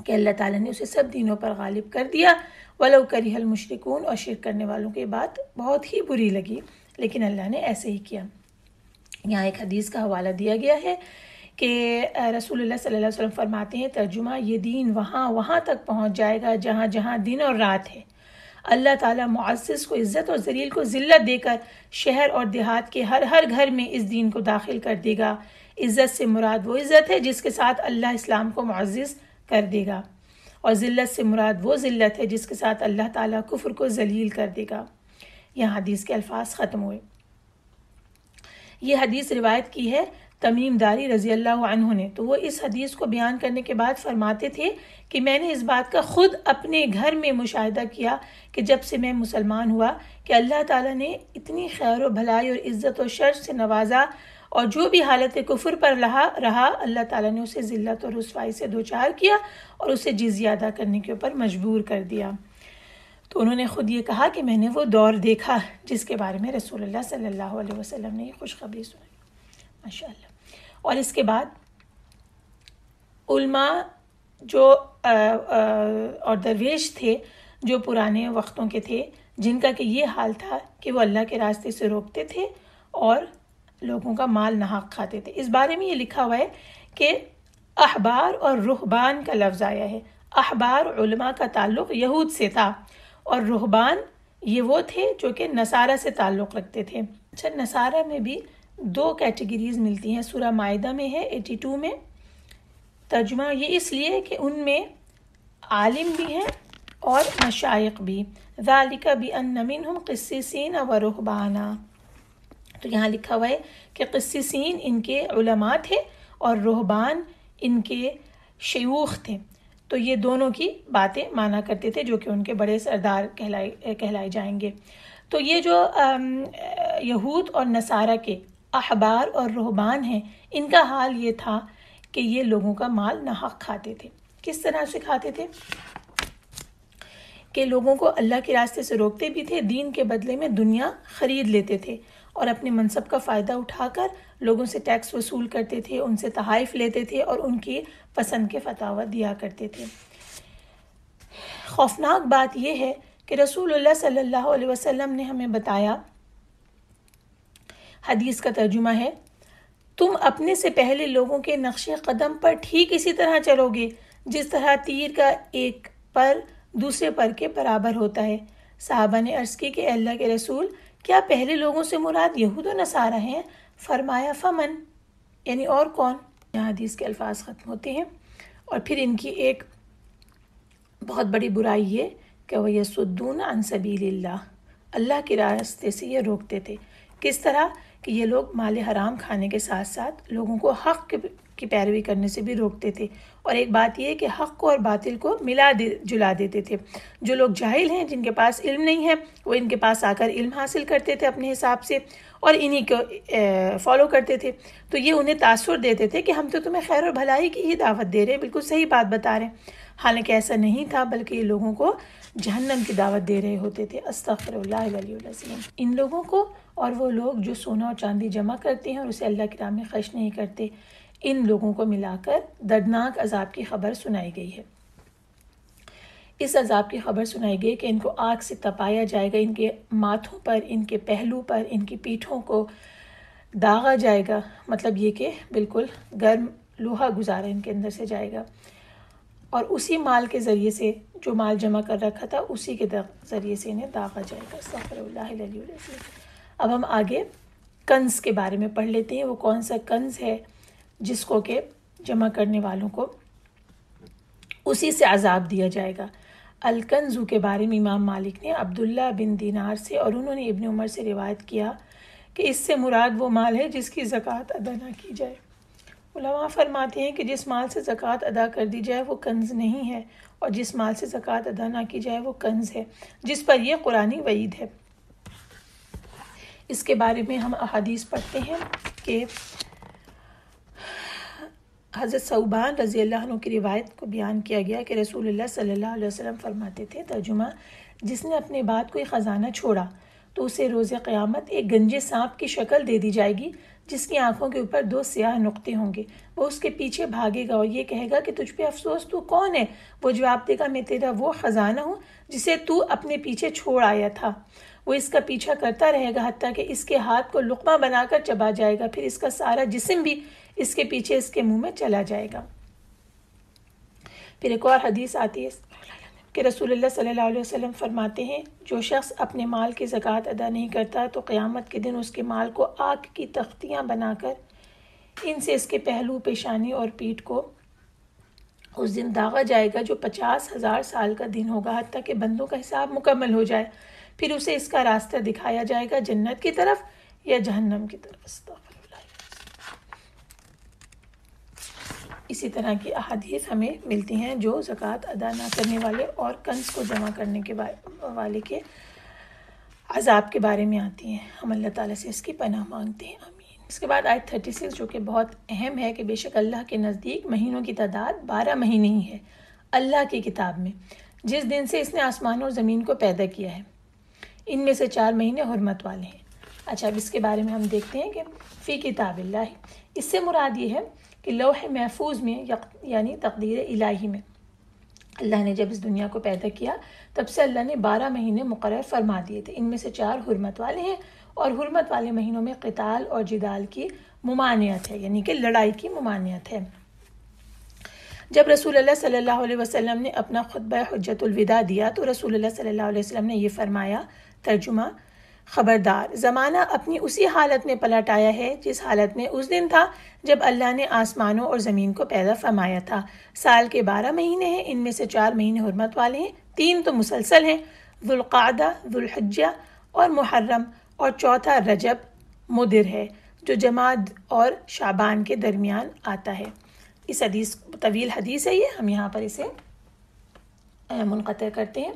کہ اللہ تعالیٰ نے اسے سب دینوں پر غالب کر دیا۔ وَلَوْ كَرِهَ الْمُشْرِكُونَ، اور شرک کرنے والوں کی بات بہت ہی بری لگی لیکن اللہ نے ایسے ہی کیا۔ یہاں ایک حدیث کا حوالہ دیا گیا ہے کہ رسول اللہ صلی اللہ علیہ وسلم فرماتے ہیں، ترجمہ، یہ دین وہاں تک پہنچ جائے گا جہاں جہاں دن اور رات ہے۔ اللہ تعالیٰ معزز کو عزت اور ذلیل کو ذلت دے کر شہر اور دیہات کے ہر گھر میں اس دین کو داخل کر دے گا۔ عزت سے مراد وہ عزت ہے جس کے ساتھ اللہ اسلام کو معزز کر دے گا، اور ذلت سے مراد وہ ذلت ہے جس کے ساتھ اللہ تعالیٰ کفر کو ذلیل کر دے گا۔ یہاں حدیث کے الفاظ ختم ہوئے۔ یہ حدیث روایت کی ہے تمیم داری رضی اللہ عنہ نے، تو وہ اس حدیث کو بیان کرنے کے بعد فرماتے تھے کہ میں نے اس بات کا خود اپنے گھر میں مشاہدہ کیا کہ جب سے میں مسلمان ہوا کہ اللہ تعالیٰ نے اتنی خیر و بھلائی اور عزت و شرف سے نوازا، اور جو بھی حالت کفر پر رہا اللہ تعالیٰ نے اسے ذلت اور رسوائی سے دوچار کیا اور اسے جزیہ ادا کرنے کے اوپر مجبور کر دیا۔ تو انہوں نے خود یہ کہا کہ میں نے وہ دور دیکھا جس کے بارے میں رسول اللہ صلی اللہ علیہ وسلم نے یہ خوشخبری سنائی۔ ماشاءاللہ۔ اور اس کے بعد علماء جو اور درویش تھے جو پرانے وقتوں کے تھے، جن کا کہ یہ حال تھا کہ وہ اللہ کے راستے سے روکتے تھے اور لوگوں کا مال ناحق کھاتے تھے۔ اس بارے میں یہ لکھا ہوا ہے کہ احبار اور رہبان کا لفظ آیا ہے۔ احبار علماء کا تعلق یہود سے تھا، اور رہبان یہ وہ تھے جو کہ نصارہ سے تعلق رکھتے تھے۔ اچھا، نصارہ میں بھی دو کیٹیگریز ملتی ہیں، سورہ مائدہ میں ہے 82 میں۔ ترجمہ یہ اس لیے کہ ان میں عالم بھی ہیں اور مشائخ بھی، ذالک بأن منہم قسیسین و رہبانا۔ تو یہاں لکھا ہوا ہے کہ قسیسین ان کے علماء تھے اور رہبان ان کے شیوخ تھے، تو یہ دونوں کی باتیں مانا کرتے تھے جو کہ ان کے بڑے سردار کہلائے جائیں گے۔ تو یہ جو یہود اور نصارہ کے احبار اور رہبان ہیں، ان کا حال یہ تھا کہ یہ لوگوں کا مال ناحق کھاتے تھے۔ کس طرح سے کھاتے تھے؟ کہ لوگوں کو اللہ کے راستے سے روکتے بھی تھے، دین کے بدلے میں دنیا خرید لیتے تھے اور اپنے منصب کا فائدہ اٹھا کر لوگوں سے ٹیکس وصول کرتے تھے، ان سے تحائف لیتے تھے اور ان کی پسند کے فتاوی دیا کرتے تھے۔ خوفناک بات یہ ہے کہ رسول اللہ صلی اللہ علیہ وسلم نے ہمیں بتایا، حدیث کا ترجمہ ہے، تم اپنے سے پہلے لوگوں کے نقش قدم پر ٹھیک اسی طرح چلو گے جس طرح تیر کا ایک پر دوسرے پر کے برابر ہوتا ہے۔ صحابہ نے عرض کی کہ اللہ کے رسول، کیا پہلے لوگوں سے مراد یہود و نصارہ ہیں؟ فرمایا فمن، یعنی اور کون؟ یہاں حدیث کے الفاظ ختم ہوتے ہیں اور پھر ان کی ایک بہت بڑی برائی یہ کہ وہ یصدون عن سبیل اللہ، اللہ کے راستے سے یہ روکتے تھے۔ کس طرح کہ یہ لوگ مال حرام کھانے کے ساتھ ساتھ لوگوں کو حق کی پیروی کرنے سے بھی روکتے تھے، اور ایک بات یہ ہے کہ حق کو اور باطل کو جلا دیتے تھے۔ جو لوگ جاہل ہیں، جن کے پاس علم نہیں ہے، وہ ان کے پاس آ کر علم حاصل کرتے تھے اپنے حساب سے اور انہی کو فالو کرتے تھے، تو یہ انہیں تاثر دیتے تھے کہ ہم تو تمہیں خیر اور بھلائی کی ہی دعوت دے رہے ہیں، بالکل صحیح بات بتا رہے ہیں، حالانکہ ایسا نہیں تھا، بلکہ یہ لوگوں کو جہنم کی دعوت دے رہے ہوتے تھے۔ استغفر اللہ العلی العظیم۔ ان لوگوں کو اور وہ لوگ جو سونا اور چاندی جمع کرتے ہیں اور اسے اللہ کی راہ میں خرچ نہیں کرتے، ان لوگوں کو ملا کر دردناک عذاب کی خبر سنائی گئی ہے۔ اس عذاب کی خبر سنائی گئی کہ ان کو آگ سے تپایا جائے گا، ان کے ماتھوں پر، ان کے پہلو پر، ان کی پیٹھوں کو داغا جائے گا، مطلب یہ کہ بالکل گرم لوہا گزارا ان کے اندر سے جائے گا، اور اسی مال کے ذریعے سے جو مال جمع کر رکھا تھا اسی کے ذریعے سے انہیں داغا جائے گا۔ استغفر اللہ العلی العظیم۔ اب ہم آگے کنز کے بارے میں پڑھ لیتے ہیں۔ وہ کون سا کنز ہے جس کو کہ جمع کرنے والوں کو اسی سے عذاب دیا جائے گا؟ الکنزو کے بارے میں امام مالک نے عبداللہ بن دینار سے اور انہوں نے ابن عمر سے روایت کیا کہ اس سے مراد وہ مال ہے جس کی زکوٰۃ ادا نہ کی جائے۔ علماء فرماتے ہیں کہ جس مال سے زکوٰۃ ادا کر دی جائے وہ کنز نہیں ہے، اور جس مال سے زکوٰۃ ادا نہ کی جائے وہ کنز ہے، جس پر یہ قرآنی وعید ہے۔ اس کے بارے میں ہم احادیث پڑھتے ہیں کہ حضرت ثوبان رضی اللہ عنہ کی روایت کو بیان کیا گیا کہ رسول اللہ صلی اللہ علیہ وسلم فرماتے تھے، ترجمہ، جس نے اپنے بعد کوئی خزانہ چھوڑا تو اسے روز قیامت ایک گنجے سانپ کی شکل دے دی جائے گی جس کی آنکھوں کے اوپر 2 سیاہ نقطے ہوں گے۔ وہ اس کے پیچھے بھاگے گا اور یہ کہے گا کہ تجھ پہ افسوس، تو کون ہے؟ وہ جواب دے گا، میں تیرا وہ خزانہ ہوں جسے تو اپنے پیچھے چھوڑ آیا تھا۔ وہ اس کا پیچھا کرتا رہے گا حتیٰ کہ اس کے ہاتھ کو لقمہ بنا کر چبا جائے گا، پھر اس کا سارا جسم بھی اس کے پیچھے اس کے منہ میں چلا جائے گا۔ پھر ایک اور حدیث آتی ہے کہ رسول اللہ صلی اللہ علیہ وسلم فرماتے ہیں، جو شخص اپنے مال کی زکوٰۃ ادا نہیں کرتا تو قیامت کے دن اس کے مال کو آگ کی تختیاں بنا کر ان سے اس کے پہلو، پیشانی اور پیٹھ کو اس دن داغا جائے گا جو 50,000 سال کا دن ہوگا، حتیٰ کہ بندوں کا حساب مکمل ہو جائے۔ پھر اسے اس کا راستہ دکھایا جائے گا، جنت کی طرف یا جہنم کی طرف۔ استغفر اللہ۔ اسی طرح کی احادیث ہمیں ملتی ہیں جو زکوٰۃ ادا نہ کرنے والے اور کنز کو جمع کرنے کے والے کے عذاب کے بارے میں آتی ہیں۔ ہم اللہ تعالیٰ سے اس کی پناہ مانگتے ہیں، آمین۔ اس کے بعد آیت 36 جو کہ بہت اہم ہے کہ بے شک اللہ کے نزدیک مہینوں کی تعداد 12 مہینے ہی ہے اللہ کی کتاب میں، جس دن سے اس نے آسمان اور زمین کو پیدا کیا ہے، ان میں سے 4 مہینے حرمت والے ہیں۔ اچھا، اب اس کے بارے میں ہم دیکھتے ہیں کہ فی کتاب اللہ، اس سے مراد یہ ہے کہ لوح محفوظ میں یعنی تقدیر الہی میں اللہ نے جب اس دنیا کو پیدا کیا تب سے اللہ نے 12 مہینے مقرر فرما دیے تھے، ان میں سے 4 حرمت والے ہیں، اور حرمت والے مہینوں میں قتال اور جدال کی ممانعت ہے، یعنی کہ لڑائی کی ممانعت ہے۔ جب رسول اللہ صلی اللہ علیہ وسلم نے اپنا خطبہ حجۃ الوداع دیا تو رسول اللہ صلی اللہ علیہ وسلم نے یہ فرمایا، ترجمہ، خبردار، زمانہ اپنی اسی حالت میں پلٹ آیا ہے جس حالت میں اس دن تھا جب اللہ نے آسمانوں اور زمین کو پیدا فرمایا تھا۔ سال کے 12 مہینے ہیں، ان میں سے 4 مہینے حرمت والے ہیں، 3 تو مسلسل ہیں، ذوالقعدہ، ذوالحجہ اور محرم، اور چوتھا رجب مدر ہے جو جماد اور شعبان کے درمیان آتا ہے۔ اس حدیث طویل حدیث ہے، یہ ہم یہاں پر اسے منقطع کرتے ہیں۔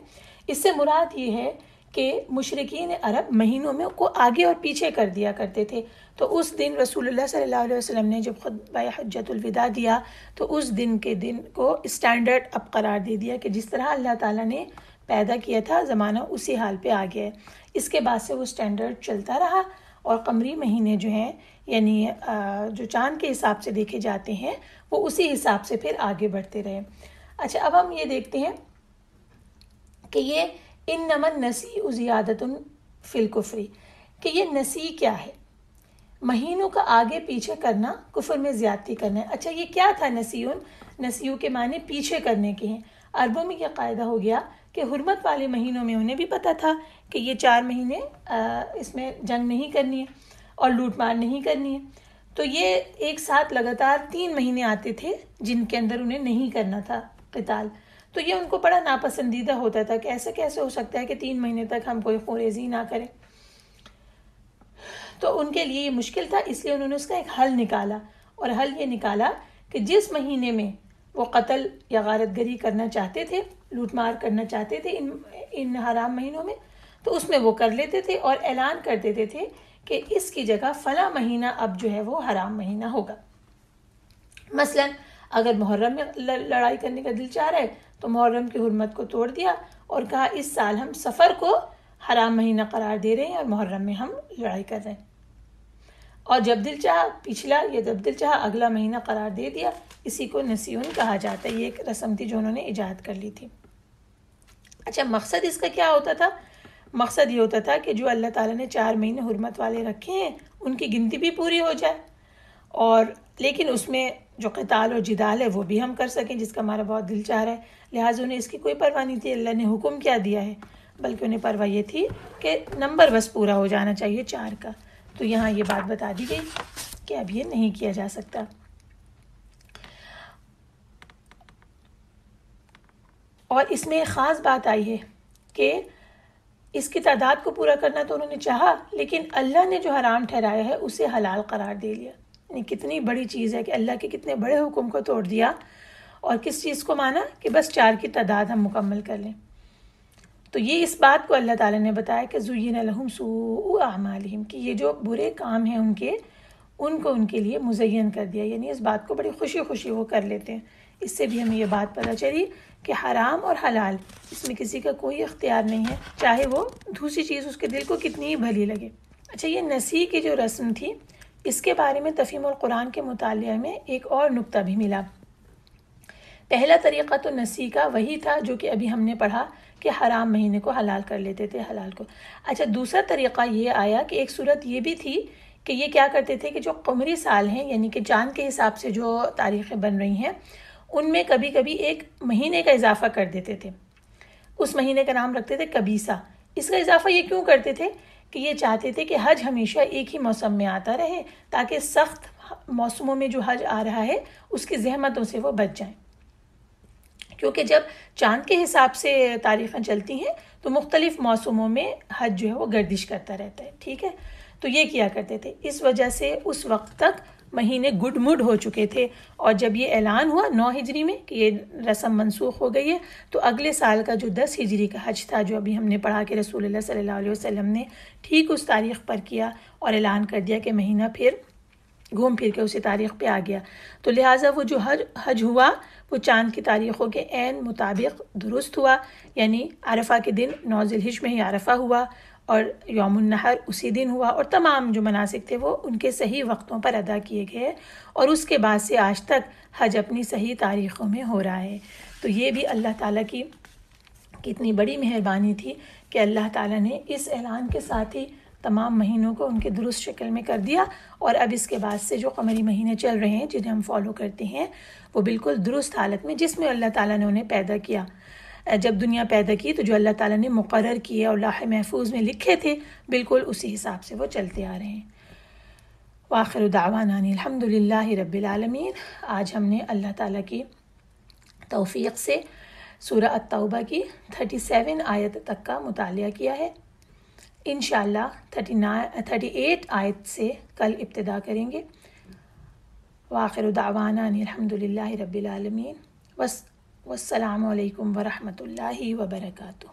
اس سے مراد یہ ہے کہ مشرکین عرب مہینوں میں کو آگے اور پیچھے کر دیا کرتے تھے، تو اس دن رسول اللہ صلی اللہ علیہ وسلم نے جب خطبہ حجۃ الوداع دیا تو اس دن کے دن کو اسٹینڈرڈ اب قرار دے دیا کہ جس طرح اللہ تعالیٰ نے پیدا کیا تھا زمانہ اسی حال پہ آ گیا ہے. اس کے بعد سے وہ سٹینڈرڈ چلتا رہا اور قمری مہینے جو ہیں یعنی جو چاند کے حساب سے دیکھے جاتے ہیں وہ اسی حساب سے پھر آگے بڑھتے رہے. اچھا اب ہم یہ دیکھتے ہیں کہ یہ انما النسیء زیادۃ فی الکفر، کہ یہ نسیء کیا ہے؟ مہینوں کا آگے پیچھے کرنا کفر میں زیادتی کرنا ہے. اچھا یہ کیا تھا نسیء کے معنی پیچھے کرنے کے ہیں. عربوں میں یہ قاعدہ ہو گیا کہ حرمت والے مہینوں میں انہیں بھی پتہ تھا کہ یہ 4 مہینے اس میں جنگ نہیں کرنی ہے اور لوٹ مار نہیں کرنی ہے، تو یہ ایک ساتھ لگاتار 3 مہینے آتے تھے جن کے اندر انہیں نہیں کرنا تھا قتال. تو یہ ان کو بڑا ناپسندیدہ ہوتا تھا کہ ایسا کیسے ہو سکتا ہے کہ 3 مہینے تک ہم کوئی خوریزی نہ کریں. تو ان کے لیے یہ مشکل تھا، اس لیے انہوں نے اس کا ایک حل نکالا، اور حل یہ نکالا کہ جس مہینے میں وہ قتل یا غارت گری کرنا چاہتے تھے، لوٹ مار کرنا چاہتے تھے ان حرام مہینوں میں، تو اس میں وہ کر لیتے تھے اور اعلان کر دیتے تھے کہ اس کی جگہ فلاں مہینہ اب جو ہے وہ حرام مہینہ ہوگا. مثلا اگر محرم میں لڑائی کرنے کا دل چاہ رہا ہے تو محرم کی حرمت کو توڑ دیا اور کہا اس سال ہم سفر کو حرام مہینہ قرار دے رہے ہیں اور محرم میں ہم لڑائی کر رہے ہیں، اور جب دل چاہا پچھلا یا جب دل چاہا اگلا مہینہ قرار دے دیا. اسی کو نسیون کہا جاتا ہے. یہ ایک رسم تھی جو انہوں نے ایجاد کر لی تھی. اچھا مقصد اس کا کیا ہوتا تھا؟ مقصد یہ ہوتا تھا کہ جو اللہ تعالیٰ نے 4 مہینے حرمت والے رکھے ہیں ان کی گنتی بھی پوری ہو جائے، اور لیکن اس میں جو قتال اور جدال ہے وہ بھی ہم کر سکیں جس کا ہمارا بہت دل چاہ رہا ہے. لہٰذا انہیں اس کی کوئی پرواہ نہیں تھی اللہ نے حکم کیا دیا ہے، بلکہ انہیں پرواہ یہ تھی کہ نمبر بس پورا ہو جانا چاہیے 4 کا. تو یہاں یہ بات بتا دی گئی کہ اب یہ نہیں کیا جا سکتا. اور اس میں ایک خاص بات آئی ہے کہ اس کی تعداد کو پورا کرنا تو انہوں نے چاہا، لیکن اللہ نے جو حرام ٹھہرایا ہے اسے حلال قرار دے لیا. یعنی کتنی بڑی چیز ہے کہ اللہ کے کتنے بڑے حکم کو توڑ دیا، اور کس چیز کو مانا کہ بس 4 کی تعداد ہم مکمل کر لیں. تو یہ اس بات کو اللہ تعالیٰ نے بتایا کہ زُیِّنَ لَهُمْ سُوءُ أَعْمَالِهِمْ، کہ یہ جو برے کام ہیں ان کو ان کے لیے مزین کر دیا. یعنی اس بات کو بڑی خوشی خوشی وہ کر لیتے ہیں. اس سے بھی ہمیں یہ بات پتہ چلی کہ حرام اور حلال اس میں کسی کا کوئی اختیار نہیں ہے، چاہے وہ دوسری چیز اس کے دل کو کتنی ہی بھلی لگے. اچھا یہ نسیء کی جو رسم تھی اس کے بارے میں تفہیم القرآن کے مطالعہ میں ایک اور نکتہ بھی ملا. پہلا طریقہ تو نسیء کا وہی تھا جو کہ ابھی ہم نے پڑھا کہ حرام مہینے کو حلال کر لیتے تھے حلال کو. اچھا دوسرا طریقہ یہ آیا کہ ایک صورت یہ بھی تھی کہ یہ کیا کرتے تھے کہ جو قمری سال ہیں یعنی کہ چاند کے حساب سے جو تاریخیں بن رہی ہیں ان میں کبھی کبھی ایک مہینے کا اضافہ کر دیتے تھے. اس مہینے کا نام رکھتے تھے کبیسہ. اس کا اضافہ یہ کیوں کرتے تھے کہ یہ چاہتے تھے کہ حج ہمیشہ ایک ہی موسم میں آتا رہے تاکہ سخت موسموں میں جو حج آ رہا ہے اس کی زحمتوں سے وہ بچ جائیں، کیونکہ جب چاند کے حساب سے تاریخیں چلتی ہیں تو مختلف موسموں میں حج جو ہے وہ گردش کرتا رہتا ہے. ٹھیک ہے، تو یہ کیا کرتے تھے. اس وجہ سے اس وقت تک مہینے گڈ مڈ ہو چکے تھے، اور جب یہ اعلان ہوا 9 ہجری میں کہ یہ رسم منسوخ ہو گئی ہے تو اگلے سال کا جو 10 ہجری کا حج تھا جو ابھی ہم نے پڑھا کہ رسول اللہ صلی اللہ علیہ وسلم نے ٹھیک اس تاریخ پر کیا اور اعلان کر دیا کہ مہینہ پھر گھوم پھر کے اسی تاریخ پہ آ گیا. تو لہٰذا وہ جو حج ہوا وہ چاند کی تاریخوں کے عین مطابق درست ہوا. یعنی عرفہ کے دن 9 ذی الحجہ میں ہی عرفہ ہوا اور یوم النحر اسی دن ہوا، اور تمام جو مناسک تھے وہ ان کے صحیح وقتوں پر ادا کیے گئے، اور اس کے بعد سے آج تک حج اپنی صحیح تاریخوں میں ہو رہا ہے. تو یہ بھی اللہ تعالیٰ کی کتنی بڑی مہربانی تھی کہ اللہ تعالیٰ نے اس اعلان کے ساتھ ہی تمام مہینوں کو ان کے درست شکل میں کر دیا، اور اب اس کے بعد سے جو قمری مہینے چل رہے ہیں جنہیں ہم فالو کرتے ہیں وہ بالکل درست حالت میں جس میں اللہ تعالیٰ نے انہیں پیدا کیا. جب دنیا پیدا کی تو جو اللہ تعالیٰ نے مقرر کیے اور لوح محفوظ میں لکھے تھے بالکل اسی حساب سے وہ چلتے آ رہے ہیں. وآخر دعوانا الحمد للہ رب العالمین. آج ہم نے اللہ تعالیٰ کی توفیق سے سورہ التوبہ کی 37 آیت تک کا مطالعہ کیا ہے. انشاءاللہ 38 آیت سے کل ابتدا کریں گے. وآخر دعوانا الحمد للہ رب العالمین. والسلام علیکم ورحمۃ اللہ وبرکاتہ.